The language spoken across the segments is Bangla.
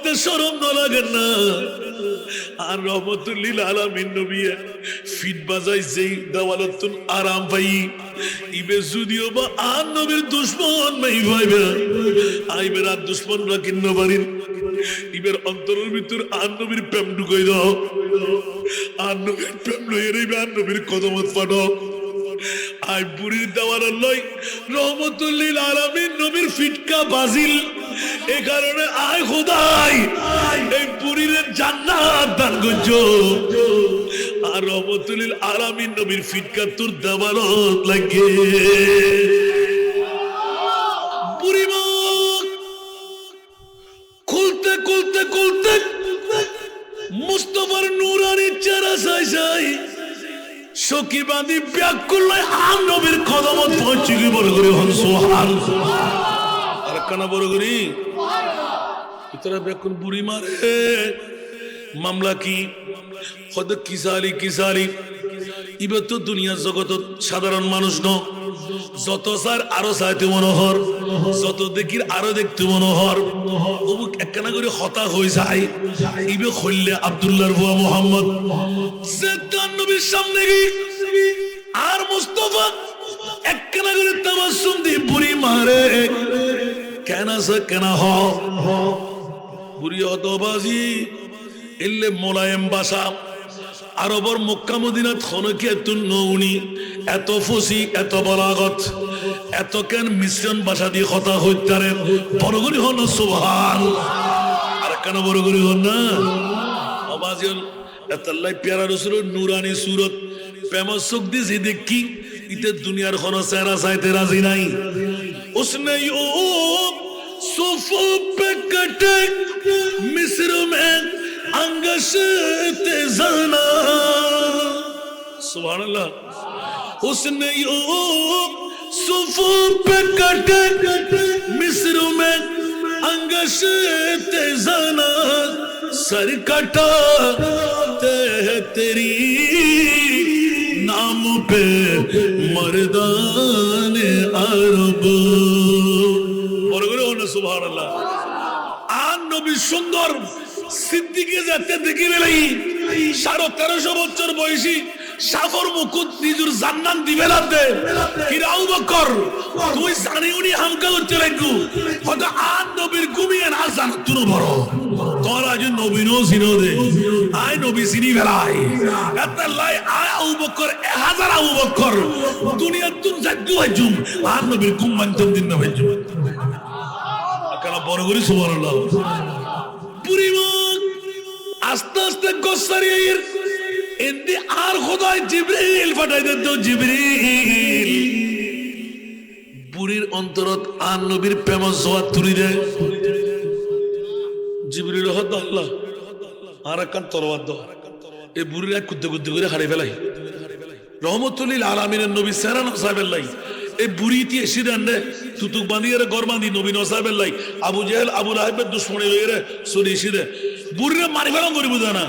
তোমাতে শরম না লাগে না আর রহমতুল লিল আলামিন নবী ফিট বাজাই যেই দেওয়ালতুন আরাম পাই ইবে যদিও বা আর নবীর দুশমন নাই ভাইবে আইবের আর দুশমনরা কিন্ন পারিন ইবের অন্তরের ভিতর আর নবীর প্রেম ঢুকাই দাও আর নবীর প্রেম লইয়ে রইবে আর নবীর কদমত ফাটাও আই বুড়ির দেওয়ার লই রহমতুল লিল আলামিন নবীর ফিটকা বাজিল এ কারণে আয় খোদাই এই বুড়ির জান্নাত দান করছো আর রহমতুল লিল আলামিন নবীর ফিটকা তোর দেওয়ালত লাগে বুড়ি মুখ খুলতে খুলতে খুলতে মুস্তাফার নূরানি চেহারা সাই সাই সকিবাদী ব্যাকুল আর নবীর কদমত পৌঁছে গিয়ে বড় করে হন সুবহান আর কানা বড় করি ইতরা ব্যাকুল বুড়ি মারে মামলা কি হদ কিসালি কিসালি ইবে তো দুনিয়া জগত সাধারণ মানুষ ন যত স্যার আরো চাইতে মনোহর যত দেখির আরো দেখতে মনোহর ওবুক একখানা করে হতা হয়ে যায় ইবে খল্লে আব্দুল্লাহর বুয়া মোহাম্মদ সেদ্দান নবীর সামনে গিয়ে আর মুস্তাফা একখানা করে তাবাসসুম দিয়ে বুড়ি মারে কেন সে কেন হ বুড়ি হতবাজি এলে মোলায়েম বাসা আরবর মক্কা মদিনাত খনকিয়াতুন নউনি এত ফসি এত বলাগত এত কেন মিশ্রণ ভাষা দিয়ে কথা হইতারে বড়গরি হন সুবহান আর কেন বড়গরি হন না আওয়াজল এতাল্লাই প্যারা রাসূলের নূরানি সুরত প্রেম চোখ দিয়ে দেখি ইতে দুনিয়ার কোন চেহারা চাইতে রাজি নাই उसने यो सोफो पे कटे मिस्र में अंगश तेजाना सुभान अल्लाह उसने यो सोफो पे कटे मिस्र में अंगश तेजाना सर कटा तेरी नाम पे मर्दान अरब বড় করে হন সুবহানাল্লাহ আর নবী সুন্দর সিদ্দিকে যেতে দেখি বেলাই 1350 বছর বয়সী সাফর মুকুট নিজুর জান্নাত দিবে রাতে কিরা আবু বকর তুই জানি উনি হামকা করতে লাগু হয়তো আর নবীর ঘুমিয়ে না জানো তুনো বড় তোর আজ নবী নো সিনো দে আয় নবী সিনি বেলাই আল্লাহ আয় আবু বকর 1000 আবু বকর দুনিয়া তুন জাদু হজুম আর নবীর ঘুম মানতেন দিন না হজুম কালা বড় করে সুবহানাল্লাহ পুরি মুখ আস্তে আস্তে গোসারির এন্দি আর খোদাই জিবরিল পাঠাই দেন তো জিবরিল বুড়ির অন্তরত আর নবীর প্রেম জোয়াত তুলি দেয় জিবরিল হদ আল্লাহ আর কান তরবাদ দাও এই বুড়ির এক কুদ্দে কুদ্দে করে হারিয়ে ফেলাই রহমতুল লিল আলামিনের নবী সেরান সাহেবেল্লাই এই বুড়িটি এসে দেন রে তুতুক বাঁধিয়ে রে গর বাঁধি নবী নসাহেবেল্লাই আবু জেহেল আবু লাহাবের দুশ্মনী হয়ে রে সরি এসে রে বুড়িরে মারি ফেলাম করি বুঝা না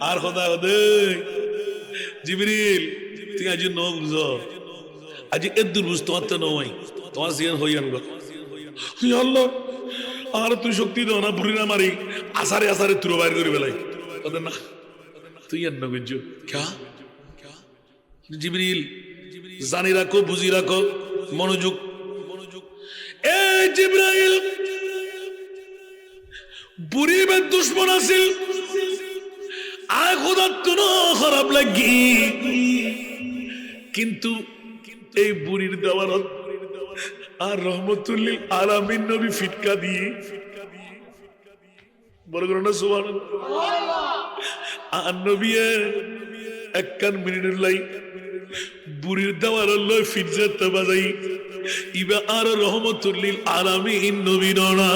আর খোদা খোদে জিবরিল তুই আজ ন বুঝ আজ এদুর বুঝ তোমার তো নয় তোমার জিয়ান হইয়ান গো আল্লাহ আর তুই শক্তি দাও না বুড়ি না মারি আসারে আসারে তুরো বাইর করে বেলাই ওদের না তুই আর না বুঝছো ক্যা জিবরিল জানি রাখো বুঝি রাখো মনোযোগ এ জিবরাইল বুড়ি বে দুশ্মন আছিল আয় খোদা তুনো খারাপ লাগি কিন্তু এই বুড়ির দেওয়ারত আর রহমতুল লিল আলামিন নবী ফিটকা দিয়ে বড় করে না সুবহানাল্লাহ আর নবী এক কান মিনিটের লাই বুড়ির দেওয়ার লয় ফিটজাতে বাজাই ইবা আর রহমতুল লিল আলামিন নবী ননা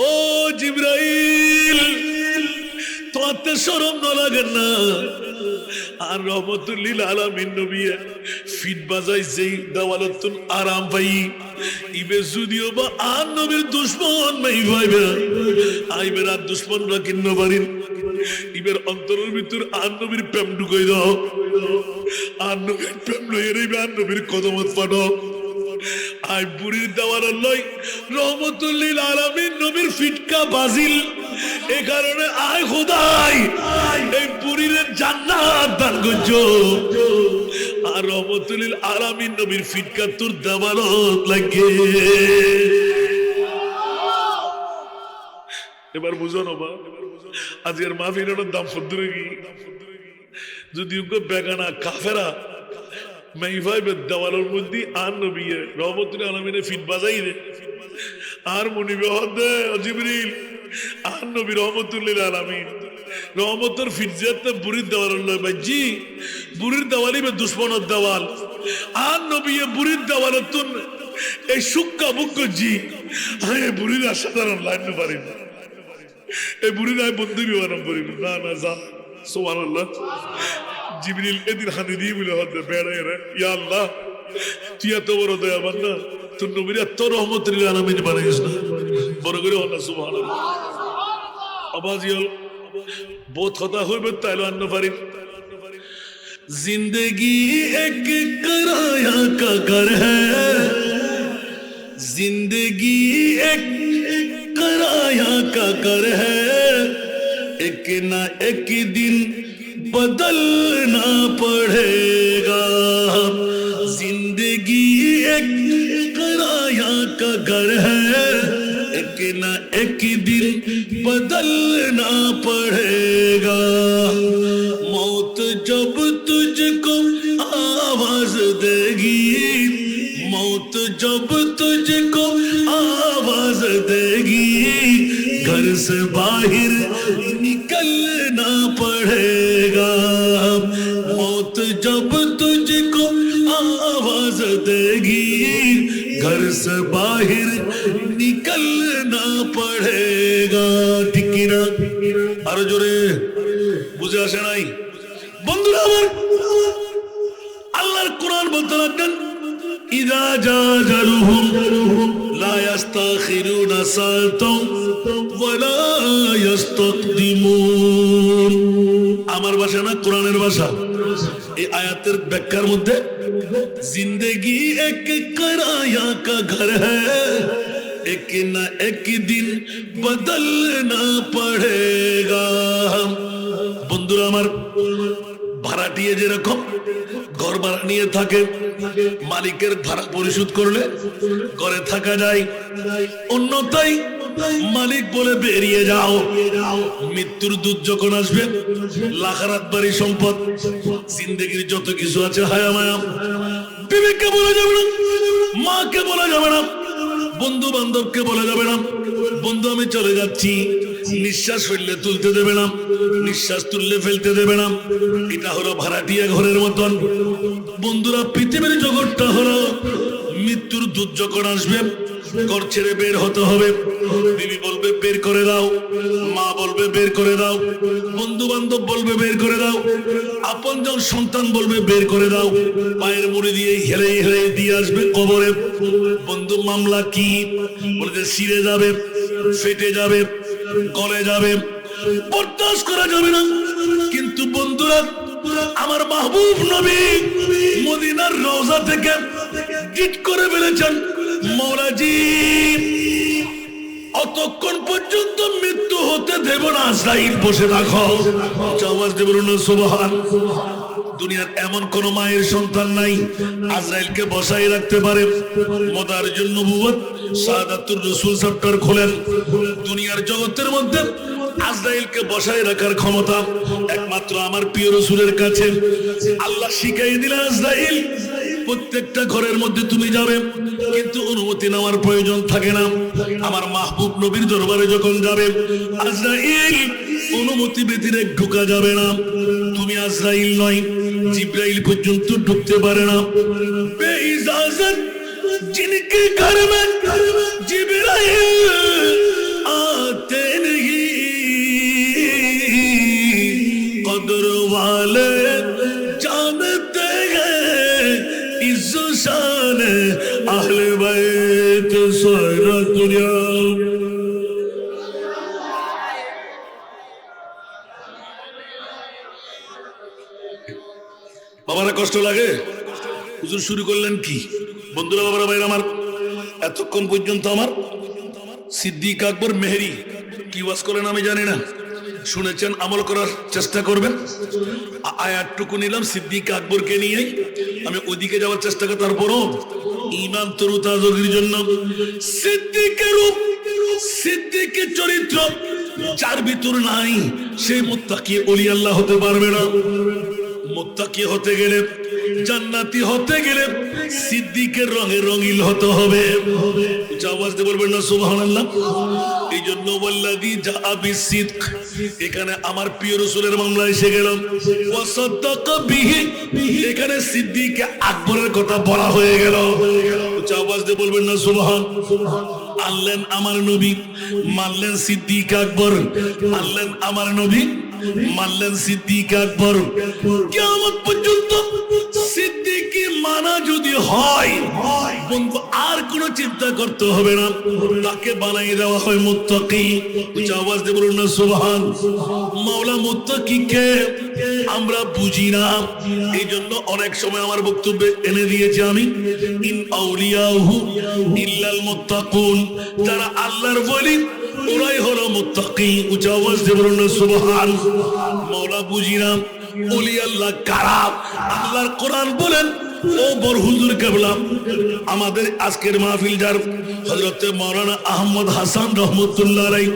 ও জিবরাইল তোতে শরম না লাগে না আর রহমতুল লিল আলামিন নবী ফিট বাজাই যেই দেওয়ালতুন আরাম পাই ইবে যদিও বা আর নবীর দুশমন নাই ভাইবে আইবের আর দুশমনরা কিন্ন পারিন ইবের অন্তরের ভিতর আর নবীর প্রেম ঢুকাই দাও আর নবীর প্রেম লইয়ে রইবে আর নবীর কদমত ফাটাও আই বুড়ির দেওয়ার লই রহমতুল্লিল আলামিন নবীর ফিটকা বাজিল এই কারণে আয় খোদাই এই বুড়ির জান্নাত দান করছো আর রহমতুল্লিল আলামিন নবীর ফিটকা তোর দেওয়ালত লাগে এবার বুঝো না বা আজকের মাহফিলের দাম ফদ্দুরে কি যদি বেগানা কাফেরা মাইভাইবের দেওয়ালের মধ্যে আর নবী রহমতুল্লাহ আলামিনের ফিট বাজাই রে আর মনিবে হদে জিবরিল আর নবী রহমতুল্লাহ আলামিন রহমতের ফিট যেতে বুড়ির দেওয়ালের লয় বাজি বুড়ির দেওয়ালই বে দুশ্মনের দেওয়াল আর নবী বুড়ির দেওয়ালের তুন এই সুক্কা বুক জি হ্যাঁ বুড়ির সাধারণ লাইন পারি না এই বুড়ির আয় বন্ধু বিমানম করি না না যা সুবহানাল্লাহ জিবরিল এদিন হাতে দিয়ে বলে হতে বেড়ায় রে ইয়া আল্লাহ তুই এত বড় দয়াবান না তোর নবীর এত রহমতুল আলামিন বানাইস না বড় করে হল সুবহানাল্লাহ আবাজিয়াল বহুত কথা হইবে তাইলে আন্ন পারি जिंदगी एक किराया का घर है जिंदगी एक किराया का घर है एक ना एक दिन बदलना पड़ेगा जिंदगी एक किराया का घर है एक ना एक दिन बदलना पड़ेगा मौत जब तुझको आवाज देगी मौत जब तुझको आवाज देगी घर से बाहर निकलना पड़ेगा मौत जब तुझको आवाज देगी घर से बाहर निकलना पड़ेगा ठीक ना आरो जोरे বুঝে আসে নাই বন্ধুরা আমার আল্লাহর কোরআন বলতে লাগলেন ইযা জাজালুহুম লা ইস্তাখিরুনা সাআতাও ওয়া লা ইস্তাকদিমুন আমার ভাষা না কোরআনের ভাষা এই আয়াতের ব্যাখ্যার মধ্যে জিন্দেগি এক কিরায়া কা ঘর হ্যায় एक ना एक दिन बदलना पड़ेगा বন্ধুরা আমার ভাড়াটিয়ে যেরকম ঘর ভাড়া নিয়ে থাকে মালিকের ভাড়া পরিশোধ করলে ঘরে থাকা যায় অন্যথায় মালিক বলে বেরিয়ে যাও মৃত্যুর দূত যখন আসবে লাখারাত বাড়ি সম্পদ জিন্দেগির যত কিছু আছে হায়া মায়া বিবেককে বলা যাবে না মাকে বলা যাবে না বন্ধু বান্ধবকে বলা যাবে না বন্ধু আমি চলে যাচ্ছি নিঃশ্বাস ফেললে তুলতে দেবে না নিঃশ্বাস তুললে ফেলতে দেবে না এটা হলো ভাড়াটিয়া ঘরের মতন বন্ধুরা পৃথিবীর জগৎটা হলো মৃত্যুর দূত যখন আসবে ঘর ছেড়ে বের হতে হবে বিবি বলবে বের করে দাও মা বলবে বের করে দাও বন্ধু বান্ধব বলবে বের করে দাও আপনজন সন্তান বলবে বের করে দাও পায়ের মুড়ি দিয়ে হেলে হেলে দিয়ে আসবে কবরে বন্ধু মামলা কি বলতে ছিঁড়ে যাবে ফেটে যাবে গলে যাবে বরদাস্ত করা যাবে না কিন্তু বন্ধুরা আমার মাহবুব নবী মদিনার রওজা থেকে গিট করে বলেছেন মৌলাজি অতক্ষণ পর্যন্ত মৃত্যু হতে দেব না আজরাইল বসে রাখো আওয়াজ দেব না সুবহান দুনিয়ার এমন কোন মায়ের সন্তান নাই আজরাইলকে বসাই রাখতে পারে মদার জন্য নবুয়ত শাহাদাতুর রাসূল চ্যাপ্টার খোলেন দুনিয়ার জগতের মধ্যে আজরাইলকে বসায় রাখার ক্ষমতা একমাত্র আমার প্রিয় রাসূলের কাছে আল্লাহ শিখাই দিলেন আজরাইল প্রত্যেকটা ঘরের মধ্যে তুমি যাবে কিন্তু অনুমতি নেওয়ার প্রয়োজন থাকে না আমার মাহবুব নবীর দরবারে যখন যাবে আজরাইল অনুমতি ব্যতীত ঢোকা যাবে না তুমি আজরাইল নয় জিবরাইল পর্যন্ত ঢুকতে পারে না বেইজাজত जिनके घर में जिब्राइल आते नहीं कदर वाले जानते हैं इस शान अहले बैत सारा दुनिया বাবারা কষ্ট লাগে হুজুর শুরু করলেন কি বন্ধুরা বাবারা ভাইরা আমার এতক্ষণ পর্যন্ত আমার সিদ্দিক আকবর মেহেরি কি ওয়াজ করেন আমি জানি না, শুনেছেন, আমল করার চেষ্টা করবেন। আয়াতটুকু নিলাম সিদ্দিক আকবরকে নিয়ে, আমি ওইদিকে যাওয়ার চেষ্টা করি। তারপরও ইমান তরুতাজগির জন্য সিদ্দিকের রূপ, সিদ্দিকের চরিত্র যার ভিতর নাই, সেই মুত্তাকি ওলি আল্লাহ হতে পারবে না। মুত্তাকি হতে গেলে, জান্নাতি হতে গেলে সিদ্দিকের রঙে রঙিল হতে হবে। আওয়াজ দিয়ে বলবেন না সুবহানাল্লাহ। এই জন্য ওয়াল্লাযী জাআ বিসিদক, এখানে আমার প্রিয় রাসূলের মামলা এসে গেল। ওয়া সাদ্দাকা বিহি, এখানে সিদ্দিক আকবরের কথা বলা হয়ে গেল। আওয়াজ দিয়ে বলবেন না সুবহান। আনলেন আমার নবী, মানলেন সিদ্দিক আকবর, আনলেন আমার নবী, মানলেন সিদ্দিক আকবর। কিয়ামত পর্যন্ত সিদ্দিকী মানা যদি হয় বন্ধু, আর কোনো চিন্তা করতে হবে না, তাকে বানাই দেওয়া হয় মুত্তাকি। আওয়াজ দিয়ে বলুন না সুবহান। মাওলা মুত্তাকিকে আমরা বুঝি না, এই জন্য অনেক সময় আমার বক্তব্যে এনে দিয়েছি আমি, ইন আউলিয়াহু ইল্লাল মুত্তাকুন, যারা আল্লাহর ওলি ওরাই হলো মুত্তাকি। উচ্চ আওয়াজ দিয়ে বলুন না সুবহান। মাওলা বুঝি না ওলি আল্লাহ কারা? আল্লাহর কোরআন বলেন, ও বড় হুজুর কেবলা, আমাদের আজকের মাহফিল যার হযরত মাওলানা আহমদ হাসান রহমাতুল্লাহ আলাইহি,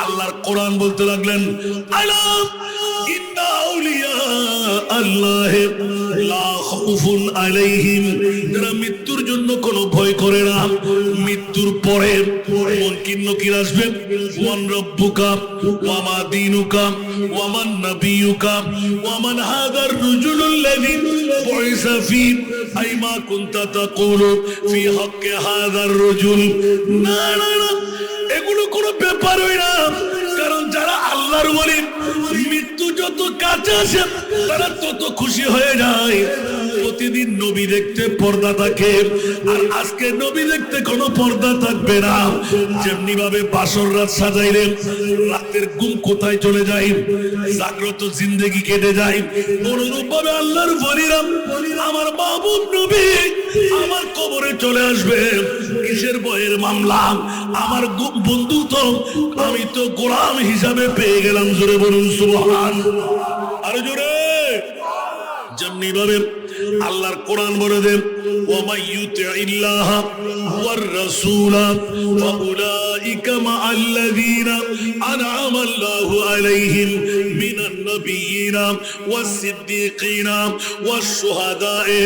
আল্লাহর কোরআন বলতে লাগলেন, আলা ইন্না আউলিয়া আল্লাহ লা খাউফুন আলাইহিম, যারা মৃত্যুর জন্য কোনো ভয় করে না। মৃত্যুর পরে মুনকির নকির আসবে, ওয়ান রব্বুকা ওয়া মা দীনুকা ওয়া মান নাবিয়ুকা ওয়া মান হাদার রাজুলুল্লাযী বুইসা ফী আই মা কুনতা তাকুলু ফী হাক্কি হাদার রাজুল। না না না, এগুলো কোনো ব্যাপারই না। কারণ যারা আল্লাহর ওলি, মৃত্যু যত কাছে আসে তারা তত খুশি হয়ে যায়। প্রতিদিন নবী দেখতে পর্দা থাকে, আর আজকে নবী দেখতে কোনো পর্দা থাকবে না। যেমনি ভাবে বাসর রাত সাজাইলে রাতের ঘুম কোথায় চলে যায়, জাগ্রত জিন্দেগি কেটে যায়, অনুরূপ ভাবে আল্লাহর ওলিরা, আমার মাহবুব নবী আমার কবরে চলে আসবে। কিসের ভয়ের মামলা? আমার বন্ধু তো, আমি তো গোলাম হিসাবে পেয়ে গেলাম। জোরে বলুন সুবহান। আরে জোরে। যেমনি ভাবে আল্লাহর কোরআন বলে দেন, ওয়া মাইয়ুতিল্লাহ ওয়ার রাসূলা ফাউলাইকা মাআল্লাযীনা আনআমা আল্লাহু আলাইহিম মিনান নাবিয়্যিনা ওয়াস সিদ্দীকিনা ওয়াস শুহাদায়ে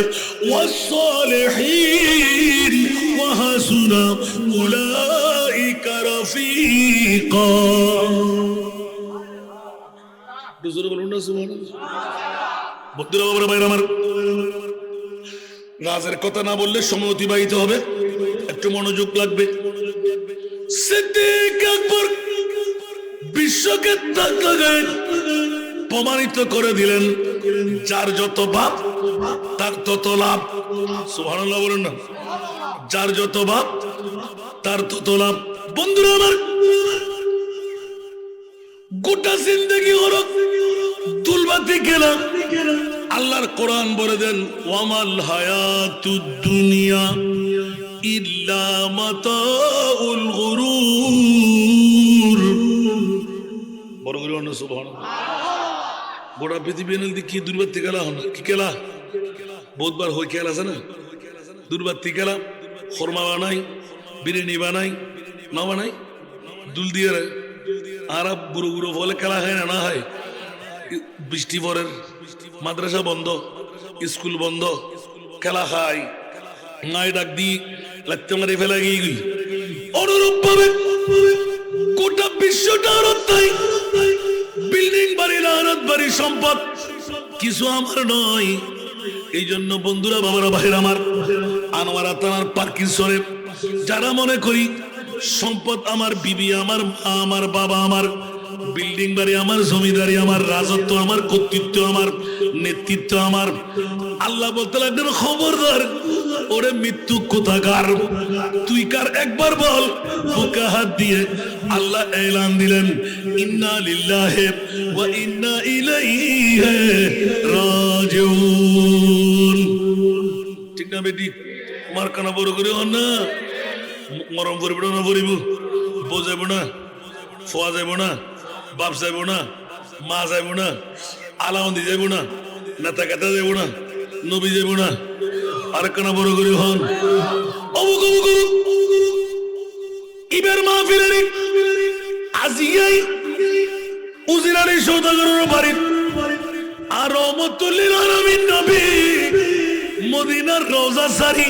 ওয়াস সালিহিন ওয়া হাসুনা উলাইকা রাফীকা। দুজোরে বলুন না সুবহানাল্লাহ। বন্ধুরা, বাবার ভাইরা আমার, রাজের কথা না বললে সময় অতিবাহিত হবে, একটু মনোযোগ লাগবে। সিদ্দিক আকবর বিশ্বকে তাক লাগায় প্রমাণিত করে দিলেন, যার যত বাপ তার তত লাভ। সুবহানাল্লাহ বলুন না। যার যত বাপ তার তত লাভ। বন্ধুরা আমার, গোটা জিন্দেগি হলো তুলবাতি খেলা। আল্লাহর কোরআন বলে দেন, ওয়ামাল হায়াতুদ দুনিয়া ইল্লা মাতাউল গুরুর। বড় করে বলুন সুবহানাল্লাহ। গোটা পৃথিবী এনে কি দুর্বাতি খেলা হন, কি খেলা বহুতবার হই খেলা আছে না, দুর্বাতি খেলা। খরমা বানাই, বিরিয়ানি বানাই, না বানাই, দুল দিয়ে আর বুড়ো বুড়ো ফলে খেলা হয় না, না হয়। বৃষ্টি পরের, মাদ্রাসা বন্ধ, স্কুল বন্ধ, খেলা খাই নাই, ডাক দি লাগতে মারি ফেলা গিয়ে। অনুরূপ ভাবে গোটা বিশ্বটা তাই বিল্ডিং বাড়ি, লানত বাড়ি, সম্পদ কিছু আমার নয়। এই জন্য বন্ধুরা, বাবারা, ভাইরা আমার, আনোয়ারা থানার পার্কিনসনে যারা মনে করি সম্পদ আমার, বিবি আমার, মা আমার, বাবা আমার, বিল্ডিং বাড়ি আমার, জমিদারি আমার, রাজত্ব আমার, কর্তৃত্ব আমার, নেতৃত্ব আমার, আল্লাহ বলতে লাগলেন, খবরদার ওরে মৃত্যু কোথাকার, তুই কার একবার বল। বুকে হাত দিয়ে আল্লাহ এলান দিলেন, ইন্না লিল্লাহি ওয়া ইন্না ইলাইহি রাজিউন। ঠিক না বেটি? মারকানা বড় করে হন না। মরম করিব না করিব, বউ যাইব না, ফোয়া যাইব না, বাপ যাইব না, মা যাইব না, আলামন্দি যাইব না, নেতা কেতা যাইব না, নবী যাইব না, আর কানা বড় করি হন অমুক অমুক ইবের মাহফিলের আজিয়াই উজিরানি সৌদাগরের বাড়ি আর রহমতুল্লিল আলামিন নবী মদিনার রওজা সারি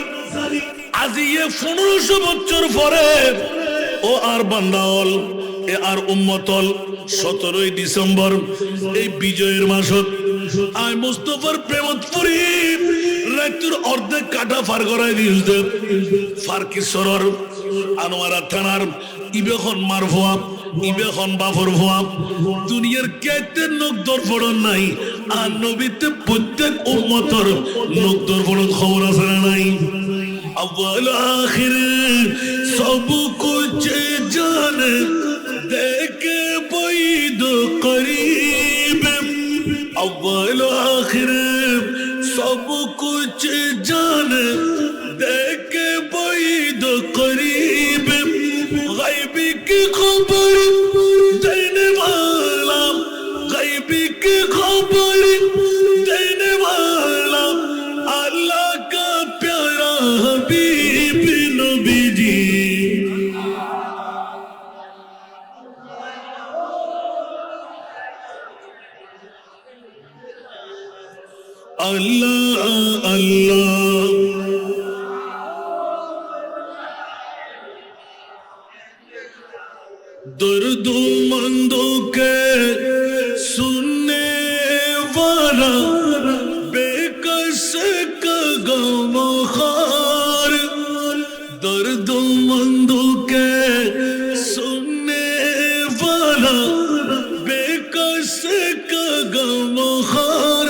আজিয়ে 1500 বছর পরে ও আর বান্দাওয়াল এ আর উম্মতল 17 ডিসেম্বর এই বিজয়ের মাসত আই মুস্তাফার প্রেমত পড়ি রাতুর অর্ধেক কাটা ফার করাই দিয়েছে ফারকিসরর আনোয়ারা থানার ইবেখন মারফুয়া ইবেখন বাফর ফুয়া দুনিয়ার কেতে নখ দরফড়ন নাই আর নবীতে প্রত্যেক উম্মতর নখ দরফড়ন খবর আছে না নাই اول آخر سب کچھ جان دیکھ بعید قریب اول آخر سب کچھ جان دیکھ بعید قریب غیبی کی خبر دینے والا غیبی کی خبر دینے والا اللہ کا پیارا حبیب نبی جی اللہ اللہ درد مندوں کے سننے والا بے کس کا غم خار درد مندوں کے سننے والا بے کس کا غم خار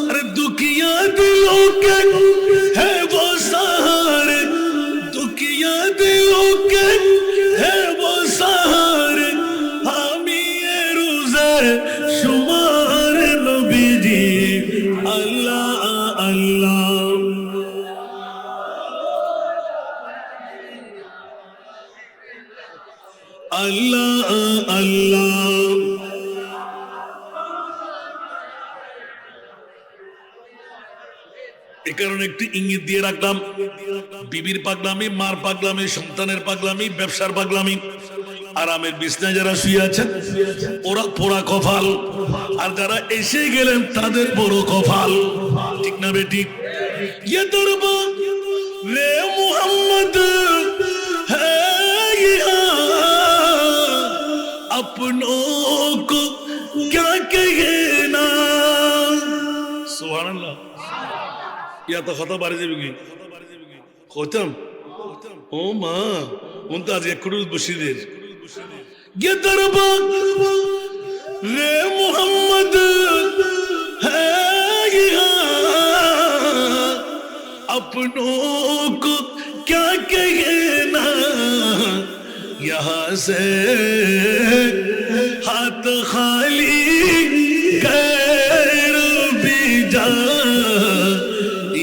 ارے دکھیا دلوں کے ہے وہ سہارے دکھیا دلوں کے ہے وہ سہارے حامی روزے شمار نبی جی اللہ اللہ اللہ اللہ এ কারণে একটু ইঙ্গিত দিয়ে রাখলাম বিবির পাগলামি মার পাগলামি সন্তানের পাগলামি ব্যবসার পাগলামি আরামের বিছনায় যারা শুয়ে আছেন ওরা পোড়া কপাল আর যারা এসে গেলেন তাদের বড় কপাল ঠিক না বেটি ये दरबा रे मोहम्मद है यहाँ अपनों को क्या कहना सुभान अल्लाह या तो खता बारी যাবে খতম ও মা উনটা আজ এক কোটি বসিদের ये दरबा रे मोहम्मद है यहाँ अपनों को क्या कहना यहाँ से हाथ खाली गैर भी जा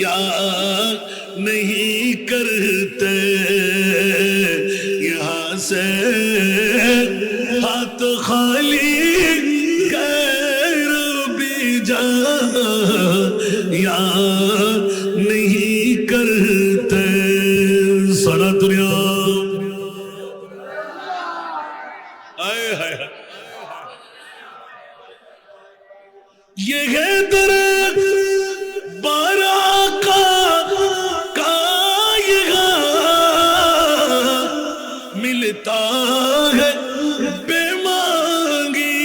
या नहीं करते यहाँ से हाथ खाली गैर भी जा या नहीं करते सारा दुनिया आए हाय ये है दर बारा का मिलता है बेमांगी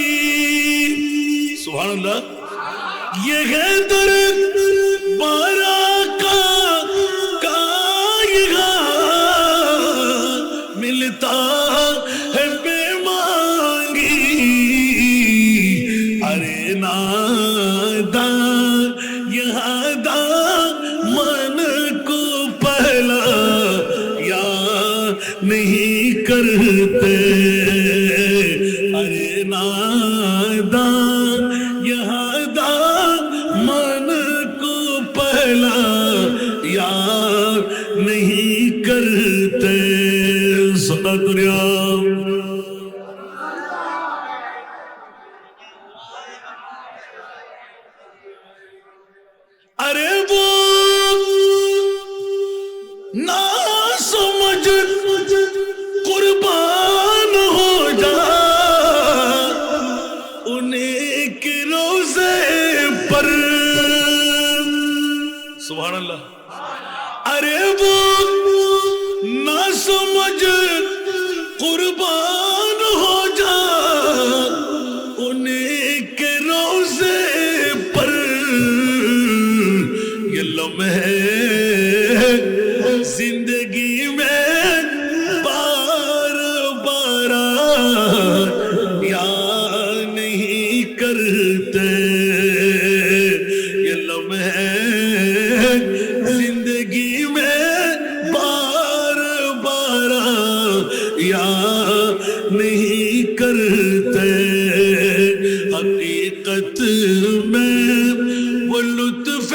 सुभान अल्लाह ये है दर बारा का मिलता है बेमांगी अरे नादा यहाँ दा मन को पहला या नहीं करते अरे नादा यहाँ दा मन को पहला या नहीं करते সনাতনিয়া अरे वो ना समझ कुर्बान हो जा उन्हीं के रोज़े पर सुभान अल्लाह अरे वो ना समझ कुर्बान हो जा उन्हीं के रोज़े पर ये लम्हे जिंदगी में बार बार याद नहीं करते ये लम्हे जिंदगी में बार बार याद नहीं करते हकीकत में वो लुत्फ़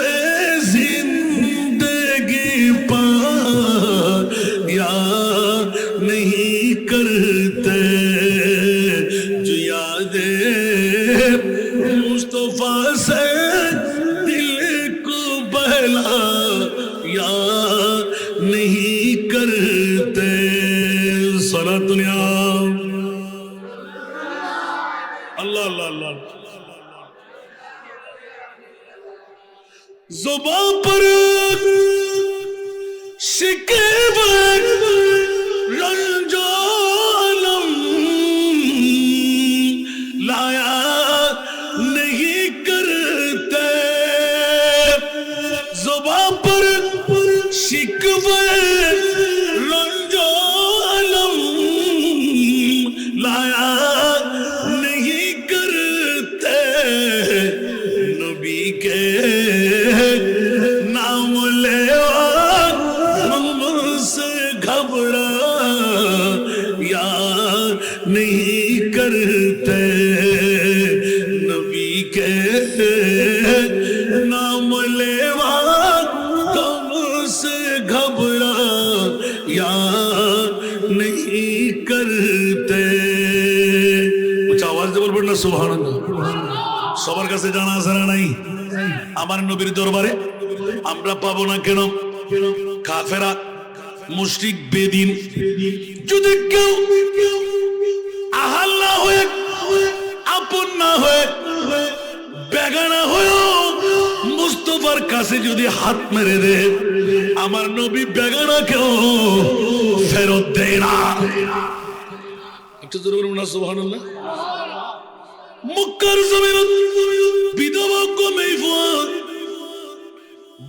जिंदगी पा याद नहीं करते जो यादें मुस्तफा से दिल को बहला याद नहीं करते सारा दुनिया अल्लाह अल्लाह अल्लाह ज़ुबां पर शिकवत रंजो अलम लाया नहीं करते ज़ुबां पर शिकवत रंजो अलम लाया नहीं करते नबी के नाम लेवा मुझसे घबरा याद नहीं करते नबी के नाम लेवा मुझसे घबरा याद नहीं करते कुछ आवाज दे बोल पड़ना सुभान अल्लाह সবার কাছে জানা আছে না নাই আমার নবীর দরবারে আমরা পাবো না কেন কাফেরা মুশরিক বেদিন যদি কেউ আহাল না হয়ে আপন না হয়ে বেগানা হয়ে মুস্তাফার কাছে যদি হাত মেরে দে আমার নবী বেগানা কেউ ফেরত দেয় না একটু জোরে বলুন না সুবহানাল্লাহ মক্কার জমিন বিধবা কমে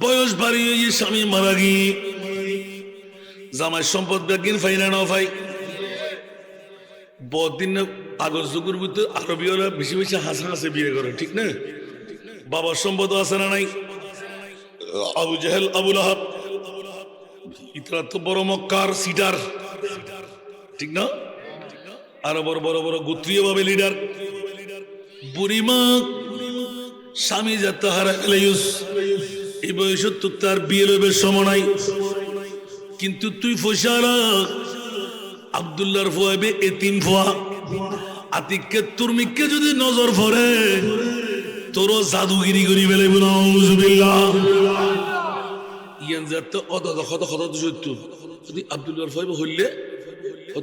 বয়স বাড়িয়ে স্বামী মারা গিয়ে জামাই সম্পদ ব্যাগিন ফাইনা না ভাই বহুদিন আগস্ট যুগের ভিতরে আরবীয়রা বেশি বেশি হাসা হাসে বিয়ে করে ঠিক না বাবার সম্পদ আছে না নাই আবু জাহেল আবু লাহাব ইতরা তো বড় মক্কার সিটার ঠিক না আরো বড় বড় বড় গোত্রীয় ভাবে লিডার বুড়িমা স্বামী যাতে হারা গেলেইস এই বয়সে তো তার বিয়ে লইবে সময় নাই কিন্তু তুই ফসারা আব্দুল্লাহর ফুয়াবে এতিম ফুয়া আতিককে তুরমিককে যদি নজর পড়ে তোরও জাদুগিরি করি বেলে নাউজুবিল্লাহ ইয়ান যাতে অদা কত কত সত্য যদি আব্দুল্লাহর ফুয়াবে হইলে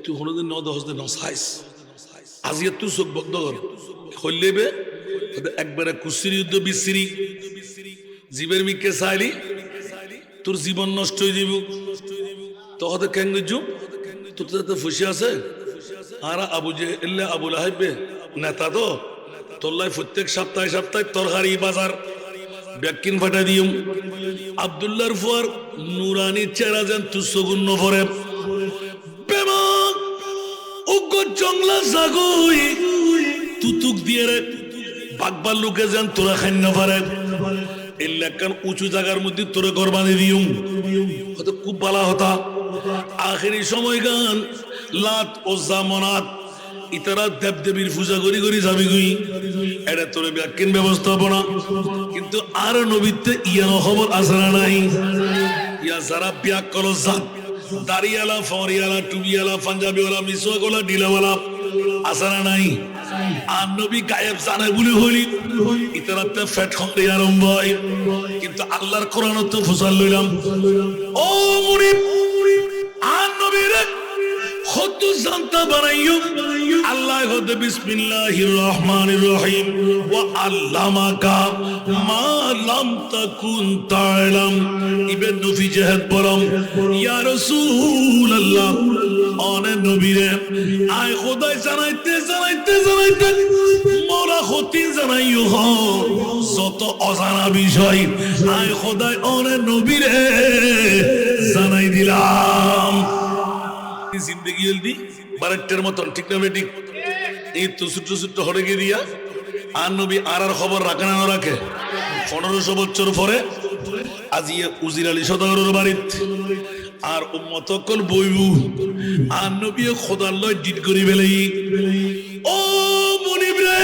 তুই কোনোদিন ন দশ দিন নসাইস আজিয়া তুই চোখ বন্ধ কর হইলেবে একবারে কুসির যুদ্ধ বিশ্রী জীবের মিকে চাইলি তোর জীবন নষ্ট হয়ে যাব তখন কেন যুগ তোর তো ফুসি আছে আর আবু জেহেল আবু লাহাব নেতা তো তোল্লাই প্রত্যেক সপ্তাহে সপ্তাহে তরকারি বাজার ব্যাকিন ফাটা দিম আব্দুল্লাহর ফুয়ার নুরানি চেহারা যেন তুচ্ছগুণ্য ভরে বেমা উগ্র জংলা জাগুই তুতুক দিয়ে রে বাগবার লোকে যেন তোরা খাই না পারে এলাকার উঁচু জায়গার মধ্যে তোরে ঘর বাঁধে দিউম হয়তো খুব ভালো হতা আখেরি সময় গান লাত ও জামনাত ইতারা দেব দেবীর পূজা করি করি যাবি গুই এটা তোরে ব্যাকিন ব্যবস্থাপনা কিন্তু আর নবীতে ইয়ানো খবর আসরা নাই ইয়া যারা ব্যাক করো জাত দাড়িওয়ালা, ফরিয়ালা, টুবিওয়ালা, পাঞ্জাবিওয়ালা, মিসওয়াকওয়ালা, ডিলাওয়ালা আসানা নাই। আর নবী গায়েব জানে বলে হলি ইতরাতে ফেট খন্ডে আরম্ভ হয়। কিন্তু আল্লাহর কোরআন তো ফুসাল লইলাম। ও মুরিদ, আর নবীর কত জানতা বানাইও। আল্লাহ হতে বিসমিল্লাহির রহমানির রহিম ওয়া আল্লামাকা মা লাম তাকুন তা'লাম। ইবনে নফি জাহাদ বলম ইয়া রাসূলুল্লাহ, অনে নবীরে আয় খোদাই জানাইতে জানাইতে জানাইতে মোরা হতি জানাইও হ যত অজানা বিষয় আয় খোদাই অনে নবীরে জানাই দিলাম। জিন্দগি জলদি বারেকটার মতন, ঠিক না বেটি? এই তো ছোট্ট ছোট্ট হরে গিয়ে দিয়া আর নবী আর খবর রাখে না রাখে। 1500 বছর পরে আজি উজির আলী সদাগরের বাড়িত আর উম্মত কল বইবু আর নবী খোদার লয় ডিট করি বেলাই। ও মুনিব রে,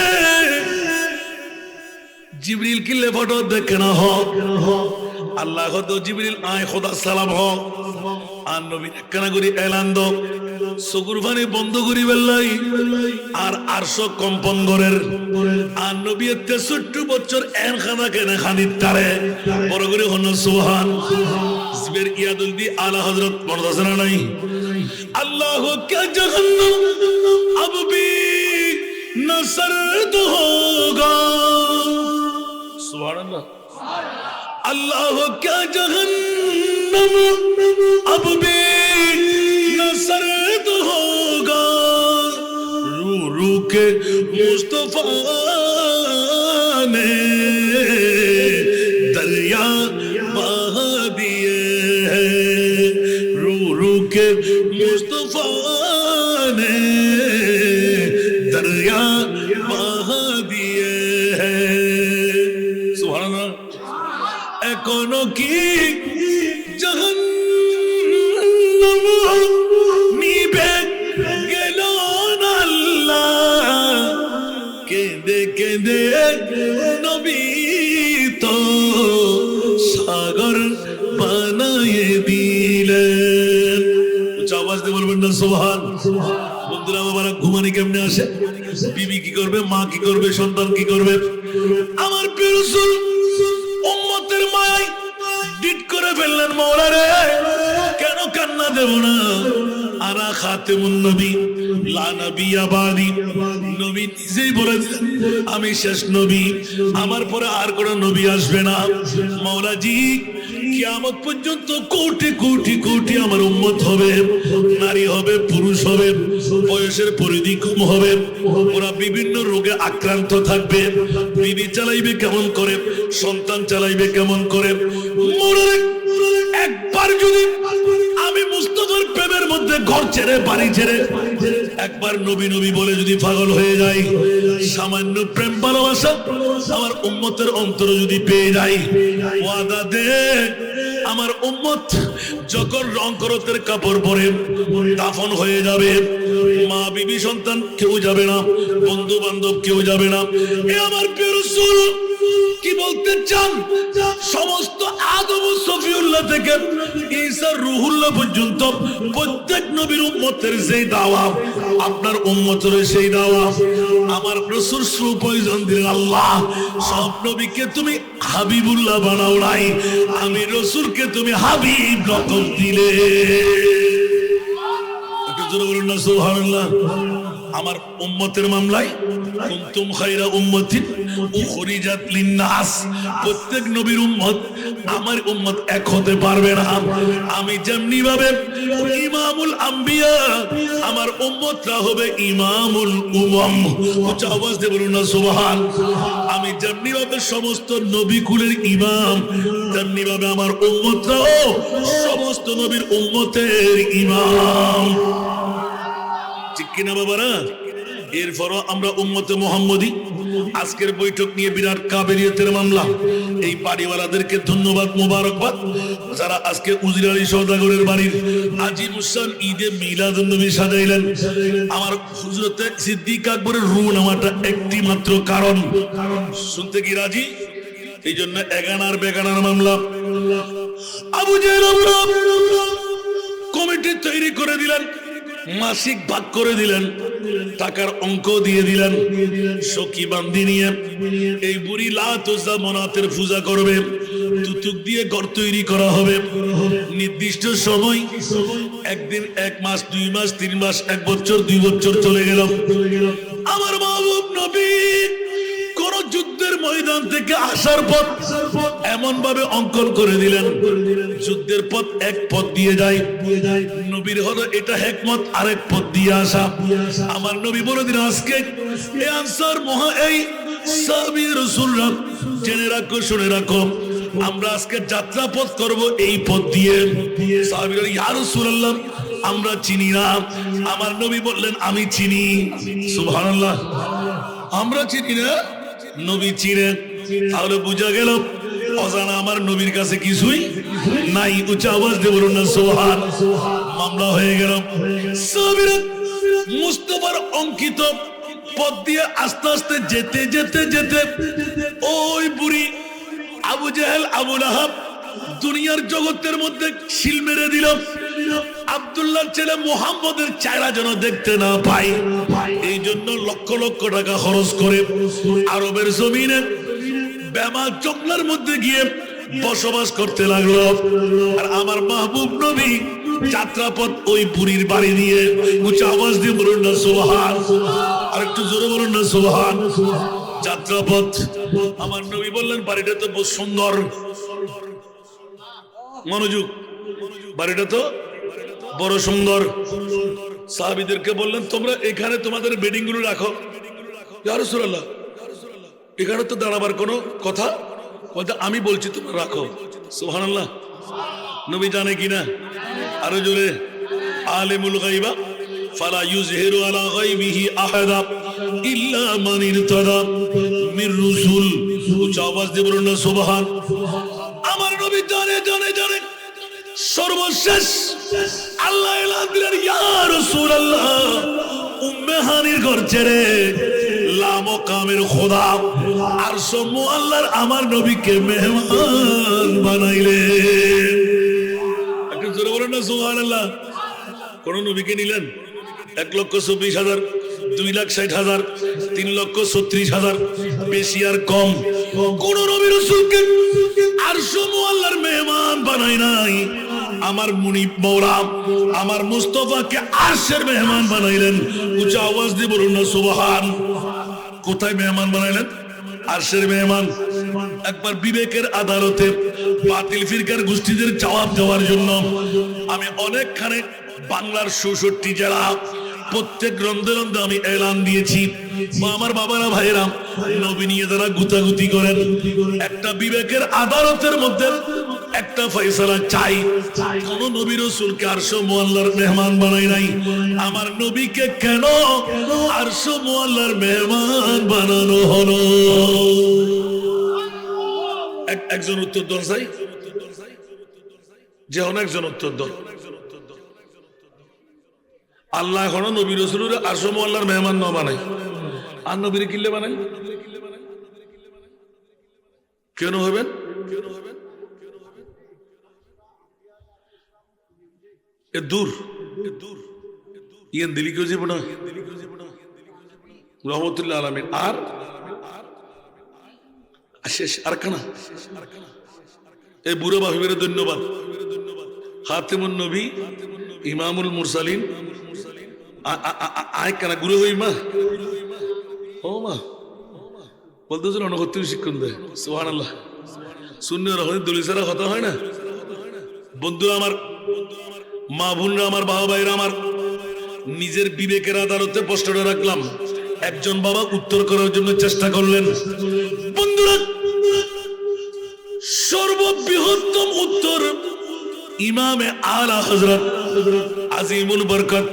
জিবরিল কিলে ফটো দেখে না হ আল্লাহ হতো জিবরিল আয় খোদা সালাম হ। আর নবী একখানা করি এলান দ চকুর পানি বন্ধ করি বেলাই আর 800 কম্পন গরের। আর নবী 63 বছর এন খানা কেনে খানিত তারে বড় করে হন সুবহান। জিবের ইয়াদুল দি আলা হযরত মরদাস না নাই আল্লাহ কে জাহান্নাম আব भी नसरद होगा। सुभान अल्लाह क्या जहन्नम अब भी नसरद होगा। रू रू के मुस्तफा ने दरिया बहा दिए हैं। रू रू के मुस्तफा ने दरिया बहा दिए हैं। सुभान एकोनो की जहन्नम निभे गेलो ना अल्लाह केंदे केंदे नबी तो सागर बनाए दिलेन। उच्च आवाज দিয়ে বলবেন না সুবহান। বন্ধুরা বাবারা ঘুমানি কেমনে আসে? বিবি কি করবে, মা কি করবে, সন্তান কি করবে? আমার প্রিয় রাসূল উম্মতের মায় ডিট করে ফেললেন। মওলা রে কেন কান্না দেব না? আনা খাতেমুন নবী লা নবিয়্যা বাদি। নবী নিজেই বলে দিলেন আমি শেষ নবী, আমার পরে আর কোনো নবী আসবে না। মওলা জি কিয়ামত পর্যন্ত কোটি কোটি কোটি আমার উম্মত হবে, নারী হবে, পুরুষ হবে, বয়সের পরিধি কম হবে, ওরা বিভিন্ন রোগে আক্রান্ত থাকবে। বিবি চালাইবে কেমন করে, সন্তান চালাইবে কেমন করে? একবার যদি আমি মুস্তাফার প্রেমের মধ্যে ঘর ছেড়ে বাড়ি ছেড়ে একবার নবী নবী বলে যদি পাগল হয়ে যাই, সামান্য প্রেম ভালোবাসা আমার উম্মতের অন্তরে যদি পেয়ে যাই, ওয়াদা দে আমার উম্মত যখন রং করতের কাপড় পরে দাফন হয়ে যাবে, মা বিবি সন্তান কেউ যাবে না, বন্ধু বান্ধব কেউ যাবে না। এ আমার প্রিয় রাসূল কি বলতে চান? সমস্ত আদম ও সফিউল্লাহ থেকে ঈসা রুহুল্লাহ পর্যন্ত প্রত্যেক নবীর উম্মতের সেই দাওয়া, আপনার উম্মতের সেই দাওয়া। আমার রাসূল সুপয়জন দিলেন, আল্লাহ সব নবীকে তুমি হাবিবুল্লাহ বানাও নাই, আমি রাসূলকে তুমি হাবিব রকম দিলে। একটু জোরে বলুন না সুবহানাল্লাহ। আমার উম্মতের মামলায় কুনতুম খায়রা উম্মাতিন উখরিজাত লিন-নাস, প্রত্যেক নবীর উম্মত আমার উম্মত এক হতে পারবে না। আমি যেমনি ভাবে ইমামুল আম্বিয়া, আমার উম্মতরা হবে ইমামুল উমাম। উচ্চ আওয়াজ দিয়ে বলুন না সুবহান। আমি যেমনি ভাবে সমস্ত নবী কুলের ইমাম, তেমনি ভাবে আমার উম্মতরাও সমস্ত নবীর উম্মতের ইমাম। ঠিক কিনা বাবারা? এরপরও আমরা উম্মতে মুহাম্মদী আজকের বৈঠক নিয়ে বিরাট কাবেরিয়তের মামলা। এই বাড়িওয়ালাদেরকে ধন্যবাদ, মোবারকবাদ, যারা আজকে উজির আলী সওদাগরের বাড়ির আজিমুসান ঈদে মিলাদুন নবী সাজাইলেন। আমার হুজরতে সিদ্দিক আকবরের রু নামাটা একটি মাত্র কারণ। শুনতে কি রাজি? এই জন্য এগানার বেগানার মামলা। আবু জেহেল কমিটি কমিটি তৈরি করে দিলেন, মাসিক ভাগ করে দিলেন, টাকার অঙ্ক দিয়ে দিলেন। সখী বান্দি নিয়ে এই বুড়ি লাত ওযা মনাতের পূজা করবে, তুতুক দিয়ে ঘর তৈরি করা হবে। নির্দিষ্ট সময়, একদিন, 1 মাস, 2 মাস, 3 মাস, 1 বছর, 2 বছর চলে গেল। আমার মাহবুব নবী কোন যুদ্ধের ময়দান থেকে আসার পথ এমন ভাবে অঙ্কন করে দিলেন, যুদ্ধের পথ এক পথ দিয়ে যায়। নবীর হলো এটা হিকমত, আরেক পথ দিয়ে আসা। আমার নবী বলে দিন, আজকে এই আনসার মহা এই সাহাবী রাসূলরা জেনে রাখো, শুনে রাখো, আমরা আজকে যাত্রা পথ করব এই পথ দিয়ে। সাহাবীরা, ইয়া রাসূলুল্লাহ, আমরা চিনি না। আমার নবী বললেন, আমি চিনি। সুবহানাল্লাহ, আমরা চিনি না, নবী চিনেন। তাহলে বুঝা গেল অজানা আমার নবীর কাছে কিছুই নাই। উচ্চ আওয়াজ দিয়ে বলুন না সুবহান। মামলা হয়ে গেল। সাহাবীরা মুস্তাফার অঙ্কিত পথ দিয়ে আস্তে আস্তে যেতে যেতে যেতে ওই বুড়ি আবু জেহেল, আবু লাহাব দুনিয়ার জগতের মধ্যে শিল মেরে দিল। আব্দুল্লাহর ছেলে মুহাম্মদের চেহারা যেন দেখতে না পাই, এই জন্য লক্ষ লক্ষ টাকা খরচ করে আরবের জমিনে বেমাল জঙ্গলের মধ্যে গিয়ে বসবাস করতে লাগলো। আর আমার মাহবুব নবী যাত্রাপথ ওই বুড়ির বাড়ি দিয়ে। উচ্চ আওয়াজ দিয়ে বলুন না সুবহান। আর একটু জোরে বলুন না সুবহান। যাত্রাপথ। আমার নবী বললেন, বাড়িটা তো বহু সুন্দর। মনোযোগ, বাড়িটা তো বড় সুন্দর। সাহাবীদেরকে বললেন, তোমরা এখানে তোমাদের বেডিং গুলো রাখো। ইয়া রাসূলুল্লাহ, এখানে তো দাঁড়াবার কোনো কথা, আমি বলছি তোমরা রাখো। সুবহানাল্লাহ। নবী জানে কিনা? আরো জোরে। আলিমুল গায়বা ফালা ইউযহিরু আলা গায়বিহি আহাদা ইল্লা মান ইরতাদা মির রাসূল। উচ্চ আওয়াজ দিয়ে বলুন না সুবহান। আমার নবী জানে জানে জানে। সর্বশেষ আল্লাহ এলান দিলেন, ইয়া রাসূলুল্লাহ, উম্মে হানির ঘর ছেড়ে লামকামের খোদা আরশ মুআল্লার আমার নবীকে মেহমান বানাইলেন। একটু জোরে বলুন না সুবহানাল্লাহ। কোন নবীকে নিলেন? 1,24,000, 2,60,000, 3,36,000, বেশি আর কম কোন নবী রাসূলকে আরশ মুআল্লার মেহমান বানায় নাই। আমার মুনিব মওলা আমার মুস্তাফাকে আরশের মেহমান বানাইলেন। উচ্চ আওয়াজ দিয়ে বলুন না সুবহান। কোথায় মেহমান বানাইলেন? আরশের মেহমান। একবার বিবেকের আদালতে বাতিল ফিরকার গোষ্ঠীদের জবাব দেওয়ার জন্য আমি অনেকখানে বাংলার ৬৪ জেলা প্রত্যেক রন্ধে রন্ধে আমি এলান দিয়েছি। আমার বাবারা, ভাইরা, নবী নিয়ে যারা গুতাগুতি করেন, একটা বিবেকের আদালতের মধ্যে একটা ফয়সালা চাই। কোন নবী রাসূলকে আরশ মুআল্লার মেহমান বানায় নাই, আমার নবীকে কেন আরশ মুআল্লার মেহমান বানানো হলো? একজন উত্তর দেন চাই, যে অনেকজন উত্তর দেন। আল্লাহ এখনো নবী রাসূলের আরশ মুআল্লার মেহমান না বানায়, আর নবীর কিল্লে বানায়। কেন হবেন? এ দূর ইয়ান দিলি কেউ যাবো না রহমতুল্লাহ আলামিন। আর শেষ আর কানা এই বুড়ো বাহিবের ধন্যবাদ। খাতিমুন নবী, ইমামুল মুরসালিন, আয় কানা গুরু হই মা, ও মা বলতে অনগত্য শিক্ষণ দেয়। সুবহানাল্লাহ। শূন্য রহমান দলিসারা কথা হয় না। বন্ধুরা আমার, মা বোনরা আমার, বাবা ভাইরা আমার, নিজের বিবেকের আদালতে প্রশ্নটা রাখলাম। একজন বাবা উত্তর করার জন্য চেষ্টা করলেন। বন্ধুরা, সর্ববৃহত্তম উত্তর ইমামে আলা হযরত আজিমুল বরকত,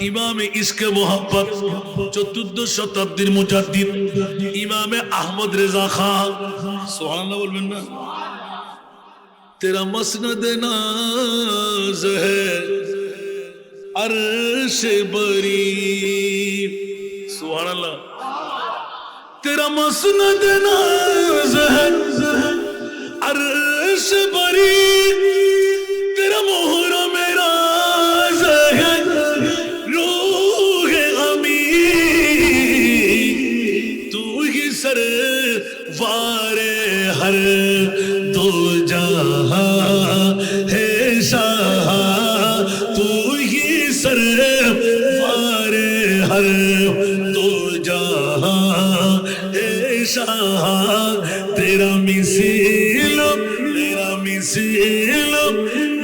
ইমামে ইশকে মোহাব্বত, 14 শতাব্দীর মুজাদ্দিদ ইমামে আহমদ রেজা খান। সুবহানাল্লাহ বলবেন না? तेरा मसनद नाज है अर्श बरी। सुभान अल्लाह। तेरा मसनद नाज है अर्श बरी, तेरा मोहर मेरा हर दो जहां ए शाह तेरा मिसाल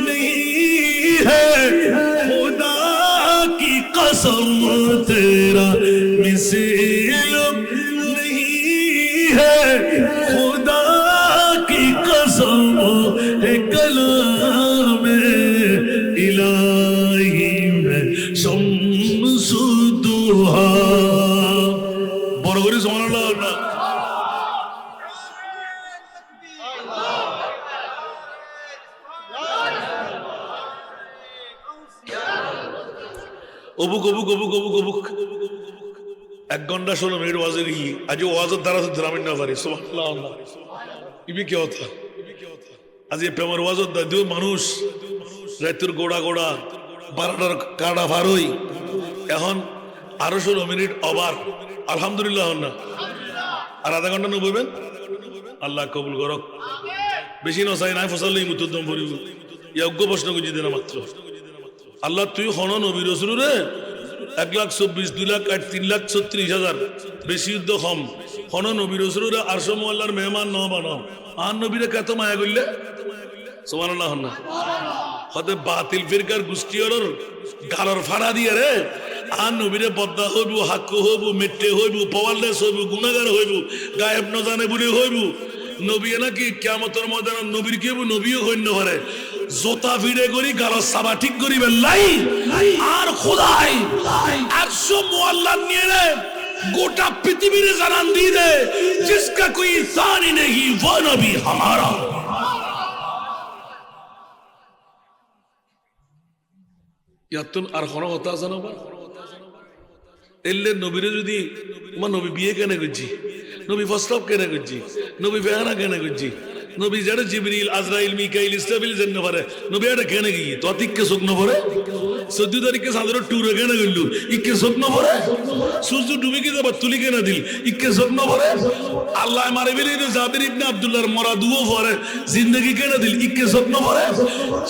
नहीं है खुदा की कसम तेरा मिसाल नहीं है खुदा की कसम है कलाम इलाही में शम्सुद्दुहा বড় করে সুবহানাল্লাহ না অবুক অবুক অবুক অবুক অবুক 1 ঘন্টা 16 মিনিট ওয়াজে গিয়ে আজ ওয়াজের দ্বারা তো গ্রামীণ না পারি সুবহানাল্লাহ ইবি কি কথা আজ এই প্রেমের ওয়াজের দ্বারা দুই মানুষ রাতের গোড়া গোড়া 12টার কাটা পার হই এখন আরো 16 মিনিট আবার আলহামদুলিল্লাহ না আর আধা ঘন্টা নবইবেন আল্লাহ কবুল করক বেশি নসাই নাই ফসলই মুতদ্দম পড়িব যোগ্য প্রশ্ন গুজি দেনা মাত্র আল্লাহ তুই হন নবী রাসূল রে 1,24,000 2,08,000 3,36,000 বেশি যুদ্ধ কম হন নবী রাসূল রে আরশ মোল্লার মেহমান ন বানো আর নবীরে কত মায়া কইলে সুবহানাল্লাহ না হতে বাতিল ফিরকার গোষ্ঠীর গালর ফাড়া দিয়ে রে আর নবীরে বদ্দা হইব হাক্কু হইব মিট্টে হইব পাওয়ারলেস হইব গুনাহগার হইব গায়েব ন জানে বলে হইব নবী নাকি কিয়ামতের ময়দানে নবীর কি হইব নবীও হইন পারে জোতা ভিড়ে করি গালর সাবা ঠিক করিবে লাই আর খোদাই 100 মুআল্লা নিয়ে রে গোটা পৃথিবীরে জানান দিয়ে দে जिसका कोई सानी नहीं वो नबी हमारा ইয়াতুন আর কোন কথা জানো বা এলে নবীরে যদি তোমার নবী বিয়ে কেন করছি নবী প্রস্তাব কেন করছি নবী বেহানা কেন করছি নবী যারা জিবরিল আজরাইল মিকাইল ইসরাফিল জন্য পারে নবী এটা কেন গিয়ে তো তিক্কে শুকনো পরে 14 তারিখে সাধারণ ট্যুরে কেন গেলু ইকে শুকনো পরে সূর্য ডুবে গিয়ে যাবার তুলি কেন দিল ইকে শুকনো পরে আল্লাহ মারে বেলি জাবির ইবনে আব্দুল্লাহর মরা দুও পরে জিন্দেগি কেন দিল ইকে শুকনো পরে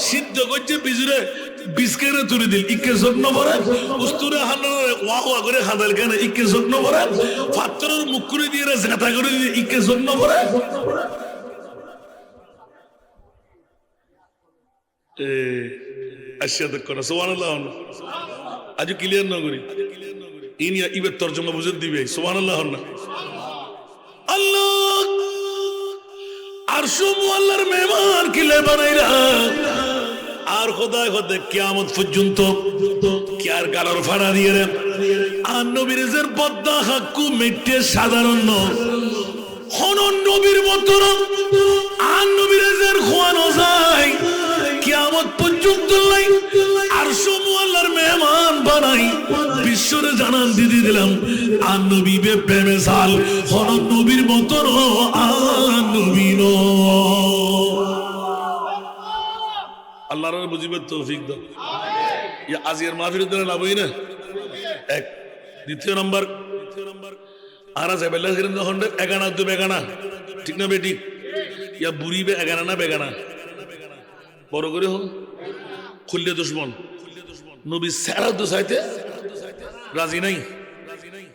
সিদ্ধ করছে বিজুরে বিস্কেরে তুলে দিল ইকে যত্ন করে উস্তুরে হান্নারে ওয়া ওয়া করে খাদাল কেন ইকে যত্ন করে পাথরের মুখ করে দিয়ে জাতা করে দিয়ে ইকে যত্ন করে আশহাদু আন্না সুবহানাল্লাহ আজ ক্লিয়ার না করি ইনিয়া ইবে তরজমা বুঝে দিবে সুবহানাল্লাহ আল্লাহ আরশ মুআল্লার মেহমান কিলে বানাইরা আর খোদায় খোদে কিয়ামত পর্যন্ত কি আর গালর ফাড়া দিয়ে রে আর নবীর জের বদ্দা হাক্কু মিটে সাধারণ হন নবীর মতন আর নবীর জের খোয়ানো যায় কিয়ামত পর্যন্ত লাই আরশ মুআল্লার মেহমান বানাই বিশ্বরে জানান দিদি দিলাম আর নবী বে প্রেমে সাল হন নবীর মতন আর নবী ন আল্লাহর বুঝিবার তৌফিক দাও ইয়া আজিয়ার মাহফিল দ্বারা লাভ হই না এক দ্বিতীয় নাম্বার আরা যাবেলা করেন হন্ডে এগানা দু বেগানা ঠিক না বেটি ইয়া বুড়িবে এগানা না বেগানা বড় করে হন খুললে দুশমন নবী সারা দু সাইতে রাজি নাই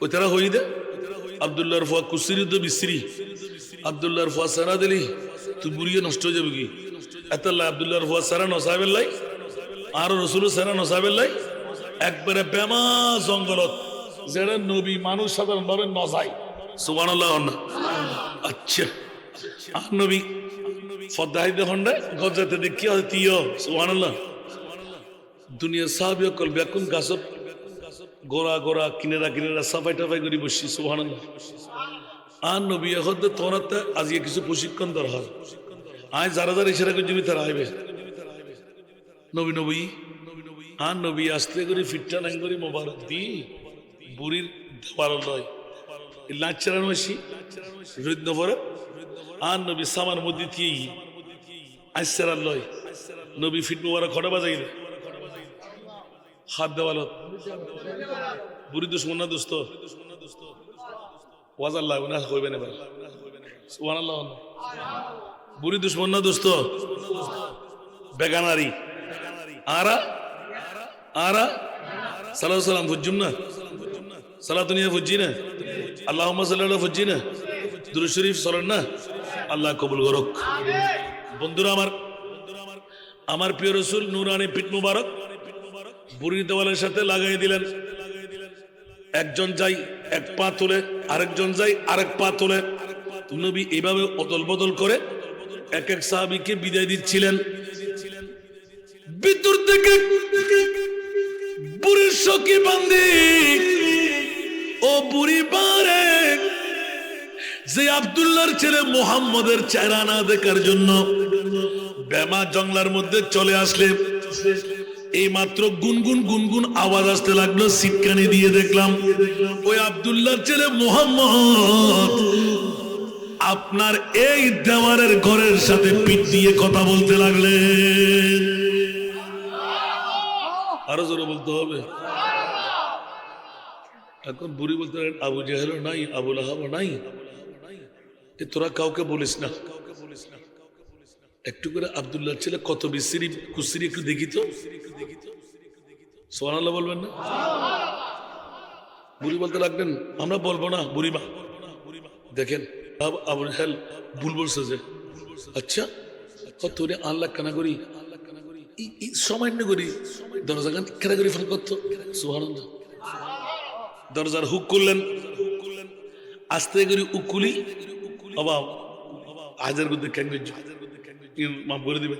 ওই তারা হই দে আব্দুল্লাহর ফুয়া কুসিরি তো বিসরি আব্দুল্লাহর ফুয়া সারা দিলি তুই বুড়িয়ে নষ্ট হয়ে যাবে কি এতাল্লাহ আব্দুল্লাহর ফুয়া সারা নসাবের লাই আর রসুল সারা নসাবের লাই একবারে বেমা জঙ্গলত যেটা নবী মানুষ সাধারণভাবে নজাই সুবহানাল্লাহ না আচ্ছা আর নবী ফদাইদে হন্ডে গজাতে দেখি তিয় সুবহানাল্লাহ দুনিয়া সাহাবী কল বেকুন গাছত গোরা গোরা কিনেরা কিনেরা সাফাই টাফাই করে বসছি সুবহানাল্লাহ আর নবী এখন তোরাতে আজকে কিছু প্রশিক্ষণ দরকার আজ যারা যারা ইশারা করে জমি তারা আইবে নবী নবী আর নবী আসতে করে ফিটটা নাই করে মোবারক দি বুড়ির দেওয়ার লয় লাচ্চারান বেশি রোদ নভরে আর নবী সামার মধ্যে দিয়েই আইসারার লয় নবী ফিট মোবারক খড়া বাজাই দে হাত দেওয়ালত বুড়ি দুশ্মন না দোস্ত ওয়াজার লাগবে না কইবে না সুবহানাল্লাহ বুড়ি দুশ্মন না দোস্ত বেগানারি আরা আরা সালাম ফুজুম না সালাত নিয়ে ফুজি না, আল্লাহুম্মা সাল্লি আলা ফুজি না, দুরূদ শরীফ পড়েন না, আল্লাহ কবুল করুক। বন্ধুরা আমার প্রিয় রাসূল নূরানী পিঠ মুবারক বুড়ি দেওয়ালের সাথে লাগাই দিলেন। একজন যাই এক পা তোলে, আরেকজন যাই আরেক পা তোলে। নবী এইভাবে অদল বদল করে এক এক সাহাবীকে বিদায় দিচ্ছিলেন। ভিতর থেকে বুড়ির সখী বান্দি ও বুড়ি বারে যে আব্দুল্লাহর ছেলে মুহাম্মদের চেহারা না দেখার জন্য বেমা জঙ্গলার মধ্যে চলে আসলে এই মাত্র গুনগুন গুনগুন আওয়াজ আসতে লাগলো। সিটকানি দিয়ে দেখলাম ওই আব্দুল্লাহর ছেলে মুহাম্মদ আপনার এই দেওয়ারের ঘরের সাথে পিঠ দিয়ে কথা বলতে লাগলেন। আরো জোরে বলতে হবে। এখন বুড়ি বলতে আবু জাহেল নাই, আবু লাহাব নাই, তোরা কাউকে বলিস না। একটু করে আব্দুল্লাহর ছেলে কত বিশ্রী কুসরি একটু দেখি তো, সুবহানাল্লাহ বলবেন না? বুড়ি বলতে লাগলেন আমরা বলবো না বুড়িমা। দেখেন আবু জাহেল ভুল বলছে যে, আচ্ছা তোরে আল্লাহ কানা করি সামান্য করি দরজা গান কেনা করি ফোন করতো। সুবহানাল্লাহ। দরজার হুক করলেন, আস্তে করে উকুলি অবাব হাজার গুদ্ধে কেন মাফ করে দিবে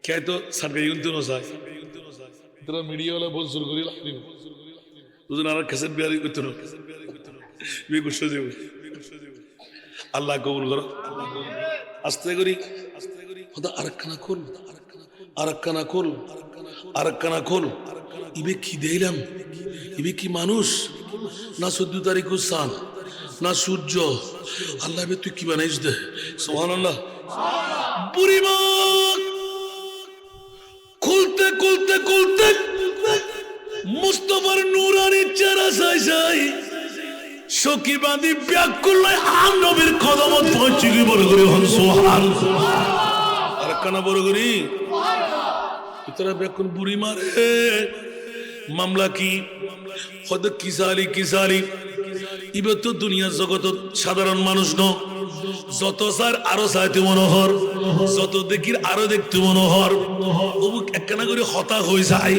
খেয়ে তো সারকারি কিন্তু নসায় তোরা মিডিয়াওয়ালা বল শুরু করি দুজন আর খেসেট বিহারি করতো না বিয়ে করতে যাবে। আল্লাহ কবুল করো। আস্তে করি আরেকখানা খোল, আরেকখানা খোল, আরেকখানা খোল। ইবে কি দিলাম, ইবে কি মানুষ না 14 তারিখ সাল না সূর্য। আল্লাহ তুই কি বানাইস দে। সুবহানাল্লাহ। বুড়িমা খুলতে খুলতে খুলতে মুস্তাফার নূরানি চেহারা চাই চাই সখী বাঁধি ব্যাকুল আম নবীর কদমত পৌঁছে গিয়ে বড় করে হন সুবহানাল্লাহ। আর কানা বড় করি তোরা ব্যাকুল বুড়ি মারে মামলা কি হদ কিসালি কিসালি। ইবে তো দুনিয়া জগত সাধারণ মানুষ ন, যত স্যার আরো চাইতে মনোহর, যত দেখির আরো দেখতে মনোহর। অবুক একখানা করে হতা হয়ে যায়।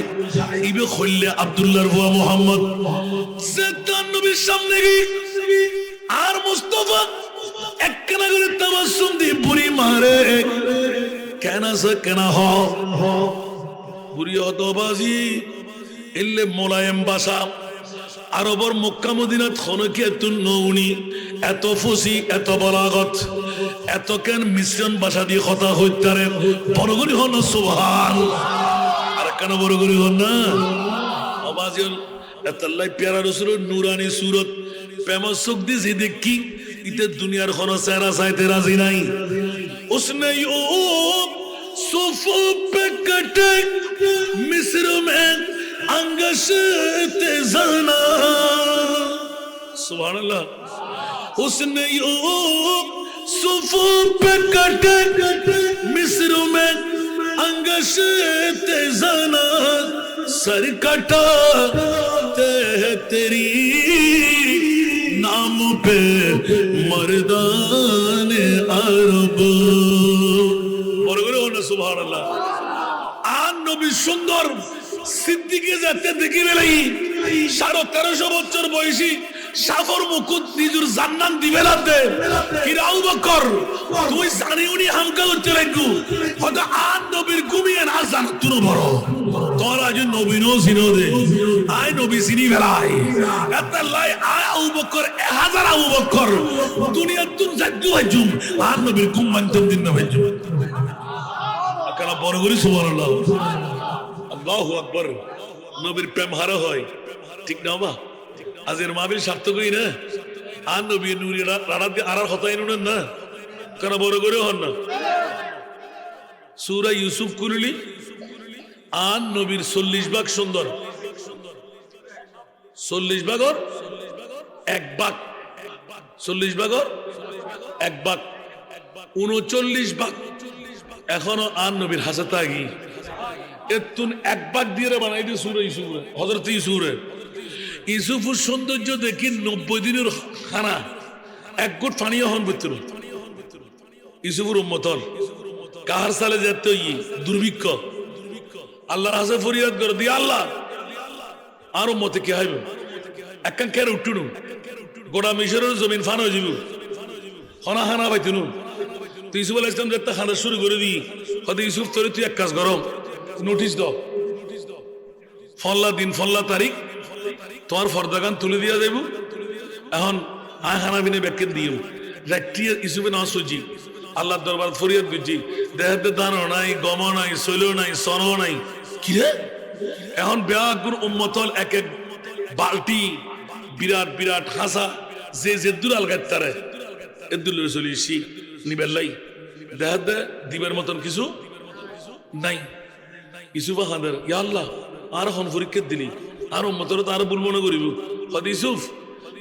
ইবে হইলে আব্দুল্লাহর বুয়া মোহাম্মদ নবীর সামনে গিয়ে আর মুস্তাফা একখানা করে তাবাসসুম দিয়ে বুড়ি মারে কেন সে কেন হ বুড়ি হতবাজি এলে মোলায়েম বাসা আরবর মক্কা মদিনাত খনকিয়াতুন নউনি এত ফুসি এত বলাগত এত কেন মিশ্রণ ভাষা দিয়ে কথা হইতারে বড়গরি হন সুবহানাল্লাহ। আর কেন বড়গরি হন না আওয়াজল এতাল্লাই প্যারা রাসূলের নূরানি সুরত প্রেমা চোখ দিয়ে দেখি ইতে দুনিয়ার কোন চেহারা চাইতে রাজি নাই। उसने यो सोफो पे कटे मिस्र में अंगश तेजाना। सुभान अल्लाह। उसने यो सोफो पे कटे मिस्र में अंगश तेजाना सर कटा तेरी नाम पे मर्दान अरब। সুবহানাল্লাহ। আর নবী সুন্দর সিদ্দিকে যাতে দেখি বেলাই 1350 বছর বয়সী সাফর মুকুট নিজের জান্নাত দিবে রাতে কিরাউ বকর তুই জানি উনি হামকা করতে লাগু হয়তো আর নবীর ঘুমিয়ে না জানো তুই বড় তোর আজ নবী নো চিনো দে আই নবী চিনি বেলাই আল্লাহ আয় আবু বকর 1000 আবু বকর দুনিয়া তুই জাদু হইজুম আর নবীর ঘুম মানতেন দিন না হইজুম। কেন বড় করি সুবহানাল্লাহ। আল্লাহু আকবার। নবীর প্রেম হারা হয় ঠিক না বাবা। আজের মাহফিল সার্থকই না আর নবী নূরি রাত দিয়ে আর হতাই নুন না কেন বড় করে হন না। সূরা ইউসুফ কুরলি আর নবীর 40 ভাগ সুন্দর 40 ভাগর এক ভাগ 40 ভাগর এক ভাগ 39 ভাগ এখনো আর নবীর হাসাতে আগি এতুন এক ভাগ দিয়ে বানাই দিয়ে সূরা ইউসুফ হযরত ইউসুফ ইউসুফের সৌন্দর্য দেখি 90 দিনের খানা এক গোট পানীয় হন ভিতর ইউসুফের উম্মতল কাহার সালে যেতে দুর্ভিক্ষ আল্লাহর হাসে ফরিয়াদ করে দিয়ে আল্লাহ আর উম্মতে কি হইব একখান কেন উঠুন গোটা মিশরের জমিন ফান হয়ে যাব হনা হানা পাইতুন তো ইউসুফ আলাইহিস সালাম যেতে খানা শুরু করে দিই হয়তো ইউসুফ তোরে তুই এক কাজ করম নোটিশ দাও ফল্লা দিন ফল্লা তারিখ তোমার ফর্দাগান তুলে দিয়া যাইব এখন আয় হানা বিনে ব্যাখ্যা দিও রাত্রিয়ে ইউসুফে না সজি আল্লাহর দরবার ফরিয়াদ করছি দেহাতে দানও নাই গম নাই শৈল নাই সন নাই কি রে এখন ব্যাগুর উম্মতল এক এক বালতি বিরাট বিরাট হাসা যে যে দুরাল গাইতারে এদুল চলিয়েছি নিবেলাই দেহাতে দিবার মতন কিছু নাই ইউসুফ হাঁদার ইয়া আল্লাহ আর হন পরীক্ষা দিলি আর উম্মতর তো আর ভুল মনে করিব হদি ইউসুফ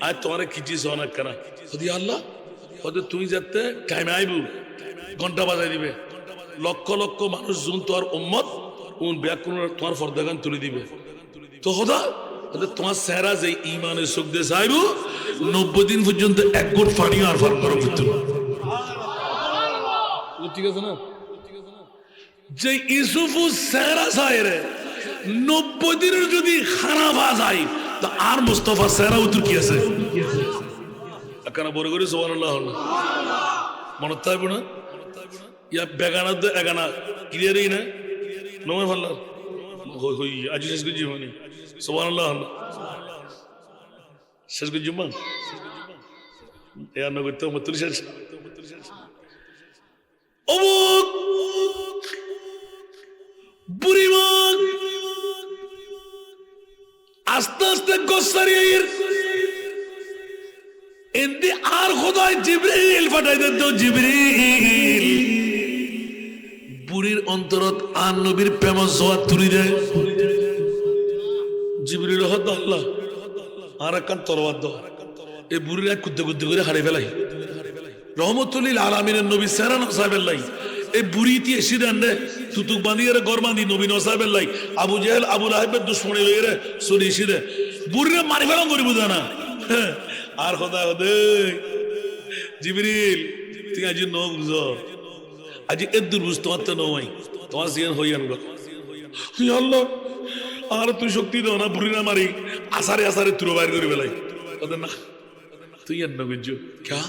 আজ তোমার খিচিস অনেক কেনা হদি আল্লাহ হয়তো তুই যাতে টাইমে আইব ঘন্টা বাজাই দিবে লক্ষ লক্ষ মানুষ যুন তোর উম্মত কোন ব্যাগ কোন তোমার ফর্দাগান তুলে দিবে তো হদা তোমার চেহারা যে ইমানের চোখ দিয়ে চাইব 90 দিন পর্যন্ত এক গোট পানি আর ফার করার ভিতর ঠিক আছে না যে ইউসুফু চেহারা চাই রে 90 দিনের যদি খানা বাজাই তা আর মুস্তাফা চেহারা উত্তর কি আছে কেন বড় করে সুবহানাল্লাহ মনে থাকব না ইয়া বেগানা তো এগানা ক্লিয়ারই না নয় ভাল্লার হই আজ শেষ করছি মানে সুবহানাল্লাহ শেষ করছি মান এ আর নগর তো মতুল শেষ অমুক বুড়িমান আস্তে আস্তে গোসারির এন্দি আর খোদাই জিবরিল পাঠাই দেন তো জিবরিল বুড়ির অন্তরত আর নবীর প্রেম জোয়ার তুলি দেয় জিবরিল হদ আল্লাহ আর একখান তরবাদ দাও এই বুড়ির এক কুদ্দে কুদ্দে করে হারিয়ে ফেলাই রহমতুল্লিল আলামিনের নবী সেরা নসাবেল্লাই এই বুড়িটি এসে দেন রে তুতুক বাঁধিয়ে রে গর বাঁধি নবী নসাবেল্লাই আবু জেহেল আবু লাহেবের দুশ্মনী লইয়ে রে সরি এসে দে বুড়িরে মারি ফেলাম করি বুঝা না আর কথা হদে জিবরিল তুই আজ ন বুঝ আজ এদুর বুঝ তোমার তো নয় তোমার জিয়ান হইয়ান গো আল্লাহ আর তুই শক্তি দাও না বুড়ি না মারি আসারে আসারে তুলো বাইর করে বেলাই ওদের না তুই আর নগজ ক্যা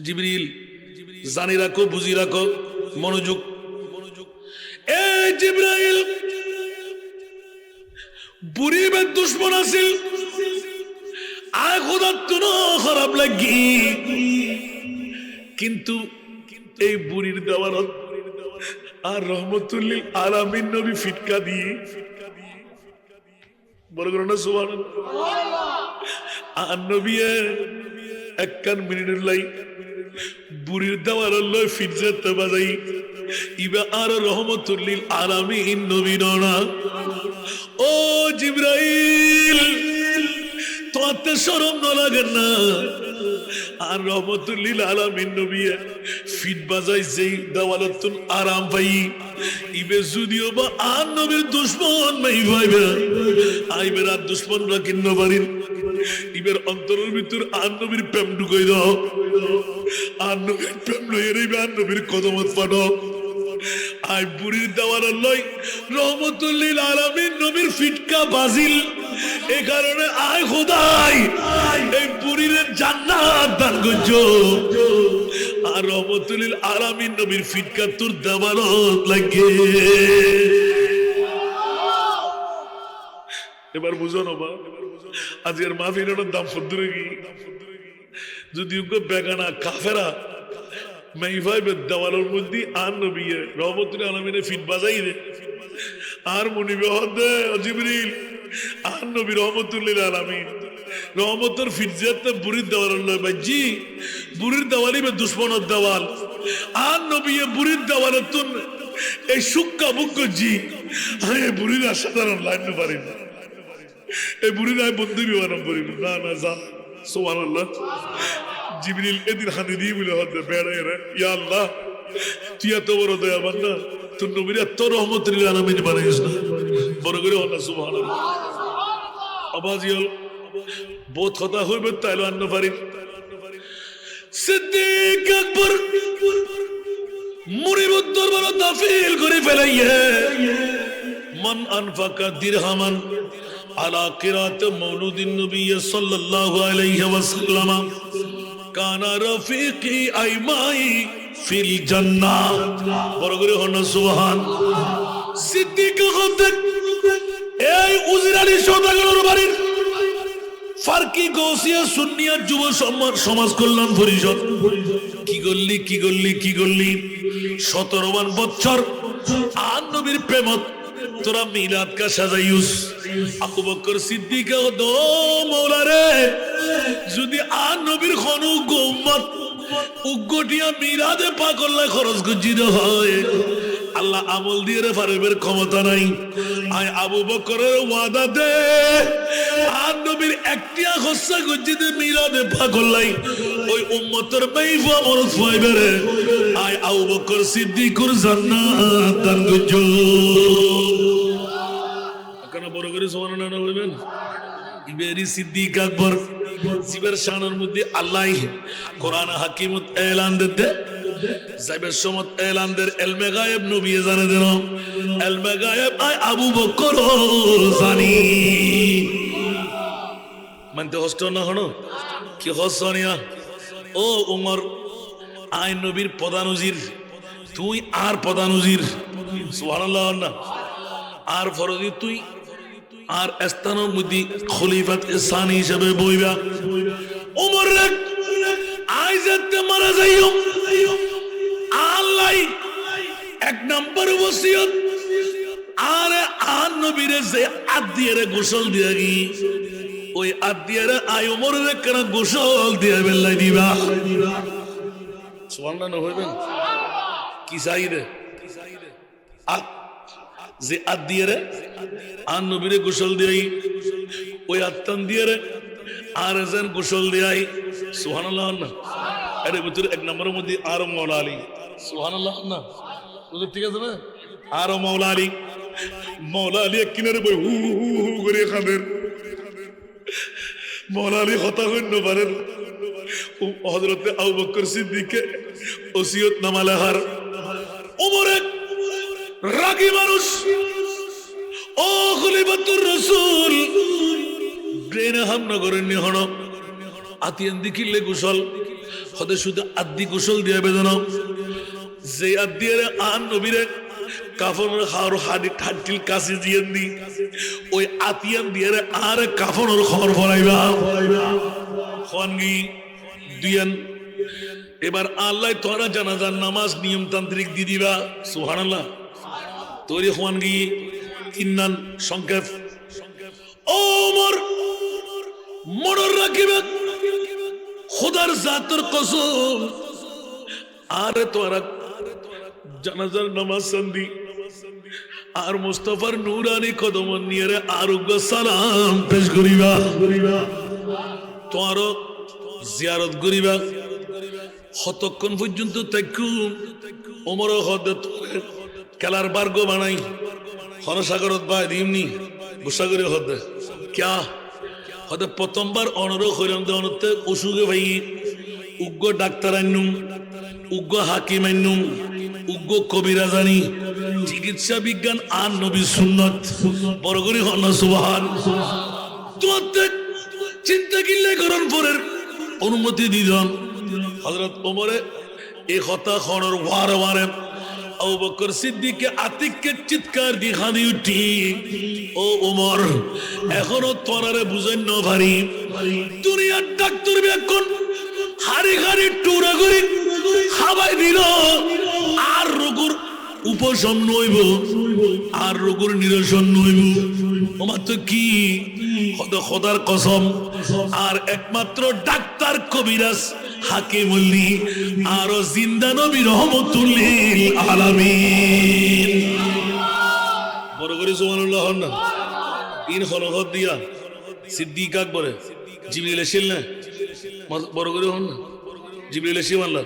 জিবরিল জানি রাখো বুঝি রাখো মনোযোগ এ জিবরাইল বুড়ি বে দুশ্মন আছিল আয় খোদা তুনো খারাপ লাগি কিন্তু এই বুড়ির দেওয়ারত আর রহমতুল্লিল আলামিন নবী ফিটকা দিয়ে বড় করে না সুবহানাল্লাহ আর নবী একখান মিনিটের লাই বুড়ির দেওয়ার লয় ফিটজাতে বাজাই ইবা আর রহমতুল্লিল আলামিন নবী না ও জিবরাইল তোমাতে শরম না লাগে না আর রহমতুল্লিল আলামিন নবী ফিট বাজাই যেই দেওয়ালতুন আরাম পাই ইবে যদিও বা আর নবীর দুশ্মন নাই ভাইবে আইবের আর দুশ্মনরা কিন্ন পারিন ইবের অন্তরের ভিতর আর নবীর প্রেম ঢুকাই দাও আর নবীর প্রেম লইয়ে রইবে আর নবীর কদমত পাঠাও আই বুড়ির দেওয়ার লই রহমতুল্লিল আলামিন নবীর ফিটকা বাজিল এই কারণে আয় খোদাই এই বুড়ির জান্নাত দান করছো আর রহমতুল্লিল আলামিন নবীর ফিটকা তোর দেওয়ালত লাগে এবার বুঝো না বা আজকের মাহফিলের দাম ফুদ্দুরে কি যদি বেগানা কাফেরা মাইভাইবের দেওয়ালের মধ্যে আর নবী রহমতুল্লাহ আলামিনে ফিট বাজাই দে আর মনিবে হদে জিবরিল আর নবী রহমতুল্লাহ আলামিন রহমতের ফিট যেতে বুড়ির দেওয়াল লয় বাজি বুড়ির দেওয়ালই বে দুশ্মনের দেওয়াল আর নবী বুড়ির দেওয়ালের তুন এই সুক্কা বুক জি আমি বুড়ির সাধারণ লাইন পারি না এই বুড়ির আমি বন্ধু বিমানম করি না না যা সুবহানাল্লাহ জিবরিল এদিন হাতে দিয়ে বলে হতে বেড়ে রে ইয়া আল্লাহ তুই এত বড় দয়াবান না তোর নবীর এত রহমতুল্লাহ আলামিন বানাইস না বড় করে হল সুবহানাল্লাহ আবাজিয়ল বহুত কথা হইবে তাইলো আন্ন পারি সিদ্দিক আকবর মুরিবুদ দরবার দাফিল করে ফেলাইয়ে মান আনফাকা দিরহামান আলা কিরাত মাউলুদিন নবী সাল্লাল্লাহু আলাইহি ওয়াসাল্লাম কানা রাফিকি আইমাই ফিল জান্নাহ বড় করে হন সুবহান সিদ্দিক আকবর এই উজিরানি সওদাগরের বাড়ির ফারকি গৌসিয়া সুন্নিয়া যুব সমাজ কল্যাণ পরিষদ কি করলি 17 বছর আর নবীর প্রেমত তোরা মিলাদ কা সাজাইউস আবু বকর সিদ্দিক ও মওলা রে যদি আর নবীর খনু উম্মত উগ্গটিয়া মিলাদে পাকল্লা খরচ গজিদ হয় আল্লাহ আমল দিয়ে পারবের ক্ষমতা নাই আয় আবু বকরের ওয়াদা দে আর নবীর একটিয়া খসা গজিদে মিলাদে পাকল্লাই ওই উম্মতের মাইফ আমল পাইবে রে আয় আবু বকর সিদ্দিকুর জান্নাত দান গজো কেন বড় করে সুবহানাল্লাহ না বলবেন ইবেরি সিদ্দিক আকবর জিবের শানের মধ্যে আল্লাহ কোরআন হাকিমত এলান দিতে যাইবের সমত এলানদের এলমে গায়েব নবী জানে দেন এলমে গায়েব আয় আবু বকর জানি মানতে হস্ত না হনো কি হসনিয়া ও উমর আয় নবীর প্রধান উজির তুই আর প্রধান উজির সুবহানাল্লাহ না আর ফরজি তুই আর স্থানের মধ্যে খলিফাত ইসানি হিসেবে বইবা উমর রে আইজাতে মারা যাইও আল্লাহ এক নম্বর ওসিয়ত আরে আর নবীরে যে আদিয়ারে গোসল দিয়া গি ওই আদিয়ারে আয় উমর রে কেন গোসল দিয়া বেলাই দিবা সুবহানাল্লাহ হইবেন কি চাইরে যে আদিয়ারে আর নবীরে গোসল দিয়াই ওই আত্তান দিয়ারে আর যেন গোসল দিয়াই সুবহানাল্লাহ না এর ভিতরে এক নম্বরের মধ্যে আরো মাওলা আলী সুবহানাল্লাহ না বুঝতে ঠিক আছে না আরো মাওলা আলী কিনারে বই হু হু করে খাবেন মাওলা আলী হতা হইন পারেন হযরতে আবু বকর সিদ্দিককে ওসিয়ত নামা লেখার ওমর এক রাগী মানুষ ও খলিফাতুর রাসূল ব্রেন হামনা করেন নি হন আতিয়ান দিকিলে গোসল হতে শুধু আদি গোসল দিয়ে বেদন যে আদিয়ারে আন নবীরে কাফনের খাওয়ার হাড্ডিল কাছে দিয়ে দি ওই আতিয়ান দিয়ে আর কাফনের খবর ফলাইবা খনগি দুইয়ান এবার আল্লাহ তোরা জানাজার নামাজ নিয়মতান্ত্রিক দি দিবা সুবহানাল্লাহ তোরি খনগি তিনান সংক্ষেপ ওমর মনে রাখিবে খোদার জাতের কসম আরে তোরা জানাজার নামাজ সন্ধি আর মুস্তাফার নূরানি কদম নিয়ে আরোগ্য সালাম পেশ করিবা তোর জিয়ারত করিবা কতক্ষণ পর্যন্ত তাইকুম ওমর হদ খেলার বার্গ বানাই হরসাগরত বাই দিমনি গুসা করে হদ ক্যা হতে প্রথমবার অনুরোধ হইলাম অনতে অসুখে ভাই উগ্র ডাক্তার আনুম উগ্র হাকিম আনুম উগ্র কবিরা জানি চিকিৎসা বিজ্ঞান আর নবী সুন্নত বড় করে হন সুবহান তোমাদের চিন্তা কিনলে করণ পরের অনুমতি দিলাম হযরত ওমরে এই কথা খনর ওয়ারে ওয়ারে আবু বকর সিদ্দিককে আতিককে চিৎকার দিয়ে হাদি উঠি ও ওমর এখনো তোরারে বুঝেন না ভারি দুনিয়ার ডাক্তার বেকন হারি হারি টুরা করে খাবাই দিল আর রোগের উপশম নইব আর রোগের নিরসন নইব ওমর তো কি খোদার কসম আর একমাত্র ডাক্তার কবিরাজ হাকিমুল্লি আর জিন্দা নবী রহমতুল্লিল আলামিন বড় করে সুবহানাল্লাহ না তিন খলকত দিয়া সিদ্দিক আকবরে জিবরিল এসেছিল না বড় করে হন না জিবরিল এসে আল্লাহ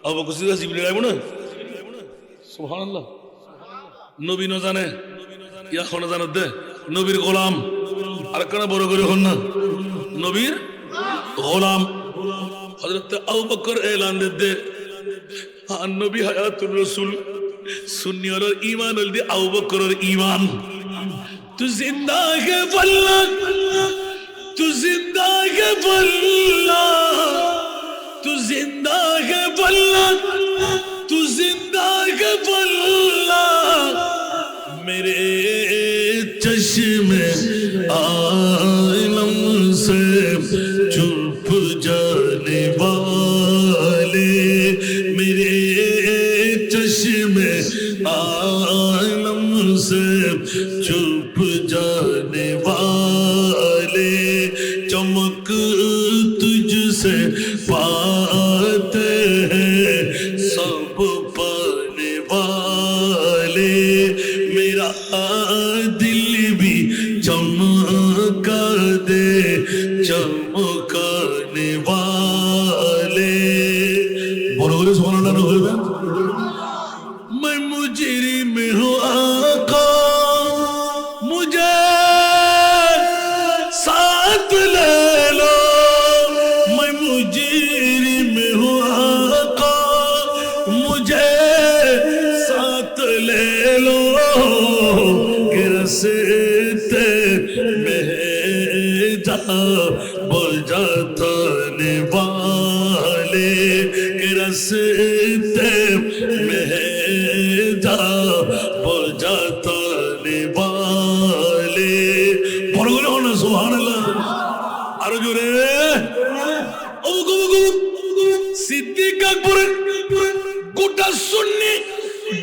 আবু বকর সিদ্দিক জিবরিল আইব না সুবহানাল্লাহ নবী ন জানে ইয়া কোন জানে দে নবীর গোলাম আর কেন বড় করে হন না নবীর গোলাম হযরত আবু বকর এলান দে আর নবী হায়াতুর রাসূল সুন্নি হল ঈমান হল দি আবু বকরের ঈমান তু জিন্দা হে আল্লাহ তু জিন্দা হে আল্লাহ তু জিন্দা হে আল্লাহ তু জিন্দা হে আল্লাহ मेरे चश्मे आलम से चुप जाने वाले मेरे चश्मे आलम से चुप जाने वाले चमक तुझसे पाते हैं सब पाने वाले मेरा दिल भी चमका दे चमकाने वाले बोलो बोलो सुभान अल्लाह बोलबेन मैं मुजरिम हूँ आका मुझे साथ ले लो मैं मुजरिम हूँ आका मुझे साथ ले लो रस्ते में जा बजाने वाले रस्ते में जा बजाने वाले বড় করে বলো সুবহানাল্লাহ আরো জোরে সিদ্দিক আকবরের গোটা সুন্নি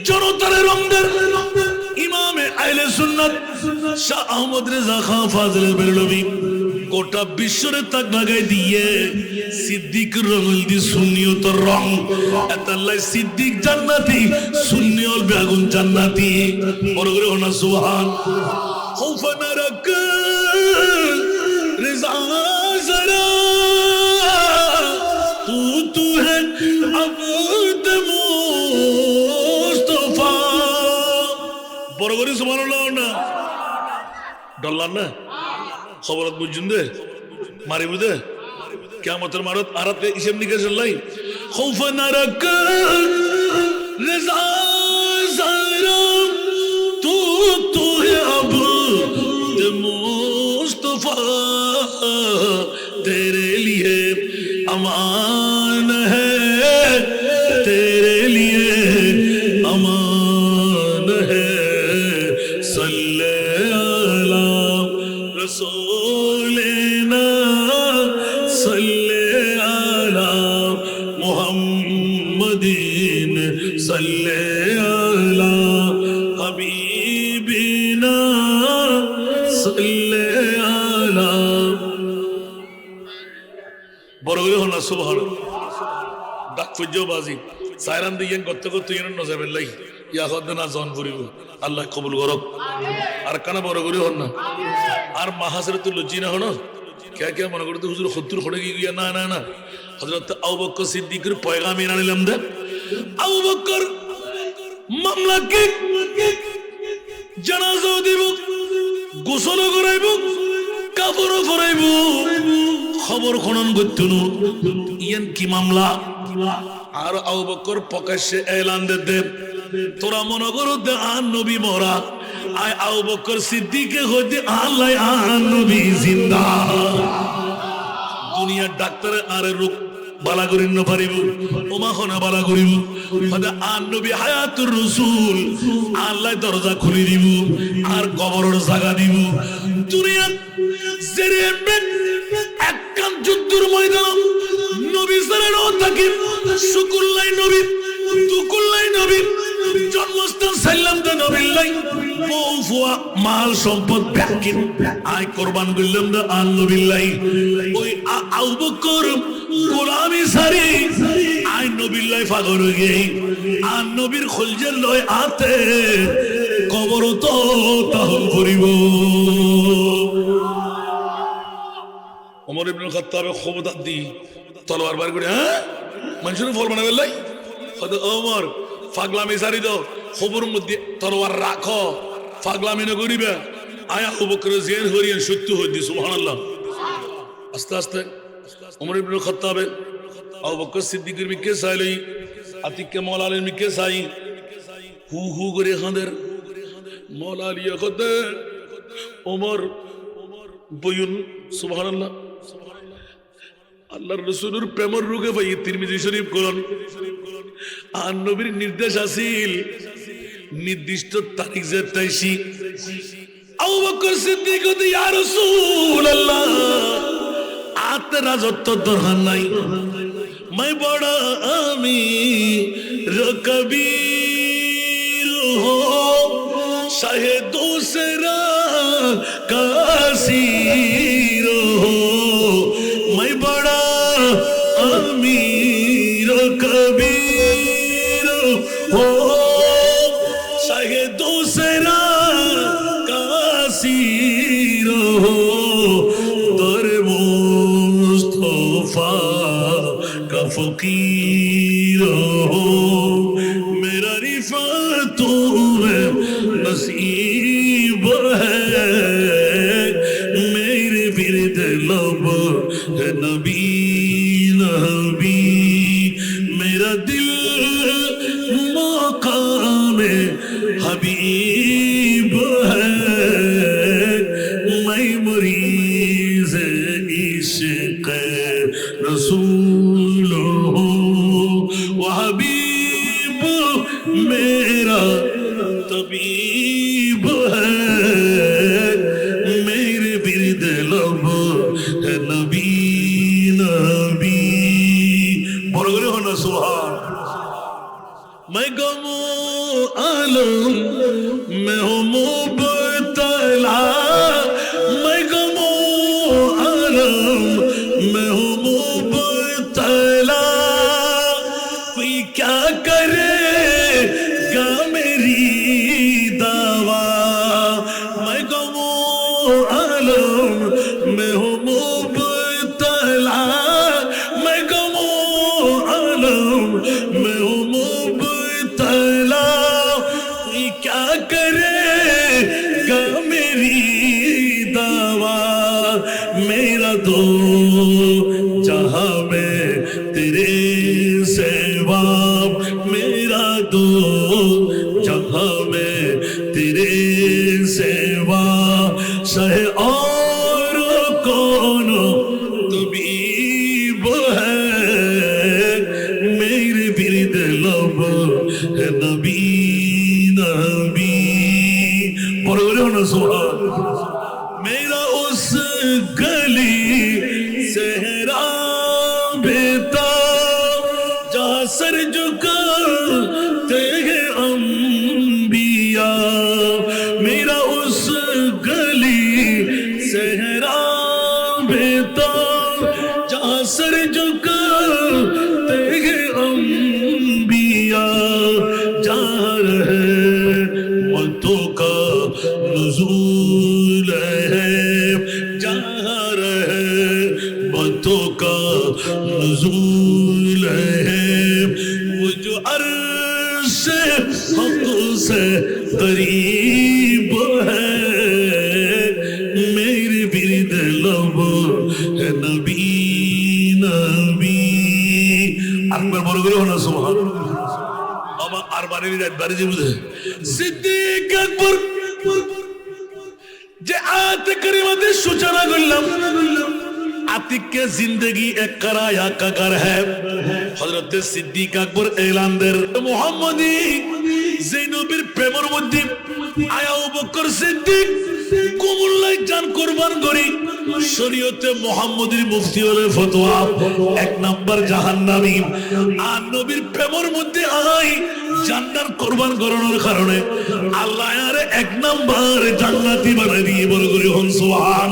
জনতার রংদের ইমামে আহলে সুন্নাত শাহ আহমদ রেজা খান ফাজলে বেরলভী গোটা বিশ্বরে তাক লাগাই দিয়ে সিদ্দিক রঙল দি সুন্নিয়তর রং এতাল্লাই সিদ্দিক জান্নাতি সুন্নিয়ল বেগুন জান্নাতি বড় করে হনা সুবহান খৌফা নারাক রেজা জরা তু হে আবদ মুস্তাফা বড় করে সুবহানাল্লাহ না ডল্লার না খবরত বুঝুন দে মারিব দে কিয়ামতের মারত আরাতে ইসেম নিকাশ লাই খৌফা নারাক রেজা জারা তু হে আবদ মুস্তাফা तेरे लिए अमान है तेरे लिए अमान है सल्ले अला रसूलिना सल्ले अला मुहम्मदीन सल्ले अला हबीबिना सल्ले अला বড় করে হল না সুবহান ডাক ফুজো বাজি সায়রান দিয়েন কত কত ইন নজাবেল লাই ইয়া খদনা জন করিব আল্লাহ কবুল করক আর কানা বড় করে হল না আর মাহাসরাতুল লজ্জিনা হলো কে কে মনে করতে হুজুর 70 খড়ে গিয়া না না না হযরত আবু বকর সিদ্দিকের পয়গাম এনে নিলাম দে আবু বকর মামলাকে জানাজা দিব গোসল করাইব কাফর করাইব খবর খনন করতুনু ইয়ান কি মামলা আর আবু বকর প্রকাশ্যে এলান দে তোরা মনে করো দে আন নবী মরা আয় আবু বকর সিদ্দিকে হইতে আল্লাহ আন নবী জিন্দা দুনিয়ার ডাক্তারে আরে রোগ বালা করিন না পারিব ওমা খনা বালা করিব হদা আন নবী হায়াতুর রাসূল আল্লাহ দরজা খুলে দিব আর কবরের জায়গা দিব দুনিয়া জেরে একখান যুদ্ধের ময়দান নবী সাল্লাল্লাহু তাকিব শুকুল্লাই নবী তুকুল্লাই নবী জন্মস্থান সাল্লাম দে নবীল্লাই বউফুয়া মাল সম্পদ ব্যাকিন আয় কুরবান করলাম দে আন নবীল্লাই ওই আবু বকর গোলামি সারি আয় নবীল্লাই ফাগর হয়ে আন নবীর খলজের লয় আতে কবর তো তাহল করিব ওমর ইবনে খাত্তাবে খবরদার দি তলোয়ার বার করে হ্যাঁ মানুষের ফল বানাবে লাই হয়তো ওমর পাগলামি সারি দাও খবর মধ্যে তলোয়ার রাখো পাগলামি না করিবে আয়া আবু বকর জেন হরিয়ান সত্য হয়ে দি সুবহানাল্লাহ আস্তে আস্তে ওমর ইবনে খাত্তাব আবু বকর সিদ্দিকের মিকে সাইলি আতিকে মওলা আলীর মিকে সাই হু হু করে হাঁদের মওলা আলী খদে ওমর বয়ুন সুবহানাল্লাহ আল্লাহর রাসূলের প্রেমের রোগে ভাই তিরমিজি শরীফ কোরআন আর নবীর নির্দেশ আছিল নির্দিষ্ট তারিখ যে তাইছি আবু বকর সিদ্দিক কইতে ইয়া রাসূলুল্লাহ আত রাজত্ব দরকার নাই मैं बड़ा अमीर कबीर हो शाहे दूसरा कासीर हो मैं बड़ा अमीर कबीर हो शाहे दूसरा कासीर हो दर मुस्तफा फकीर हो मेरा रिफातों में नसीब है मेरे विरद लब है नबी नबी मेरा दिल मकाम हबीब है मैं मरीज इश्क रसूल हबीब मेरा तबीब है मेरे बिरद लब है नबी नबी बोलो करे हो ना सुभान मैं गमो आलम मैं हूँ मुबतला मैं गमो आलम मैं हूँ मुबतला क्या करेगा मेरी दावा मैं गमो आलम मैं हूँ मुबतला मैं गमो आलम मैं हूँ मुबतला क्या करेगा मेरी दावा मेरा दो जहाँ में तेरे सेवा मेरा दो जहाँ में तेरे सेवा सहे और कौन तबीब है मेरे बिरद लब है नबी नबी बोलो ना सुभान मेरा उस गली सहरा बेता जहाँ सर झुकाते हैं अंबिया मेरा उस गली सहरा बेता जहाँ सर झुकाते हैं अंबिया जहाँ रहमतों का नुज़ूल है जहाँ रहमतों का नुज़ूल है वो जो अर्श हक़ से करीब है मेरे बिरद लब है नबी नबी আকবার বড় করে হলো সুবহান বাবা আর বাড়ি রাত বাড়ি যে বুঝে সিদ্দিক আকবর যে আয়াত কারিমাতে সূচনা করলাম आतिक के जिंदगी एक कराया का घर है हजरत सिद्दीक अकबर ऐलान देर मोहम्मदी ज़ैनबीर प्रेमर मध्य आया अबू बकर सिद्दीक कुमुल्लाय जान कुर्बान करी शरीयते मोहम्मदीर मुफ्ती हले फतवा एक नंबर জাহান্নামী আর নবীর প্রেমর মধ্যে আই জান্নাত কুরবান করানোর কারণে আল্লাহ আরে এক নাম্বার জান্নাতি বানাই দিয়ে বড় করে হন সুবহান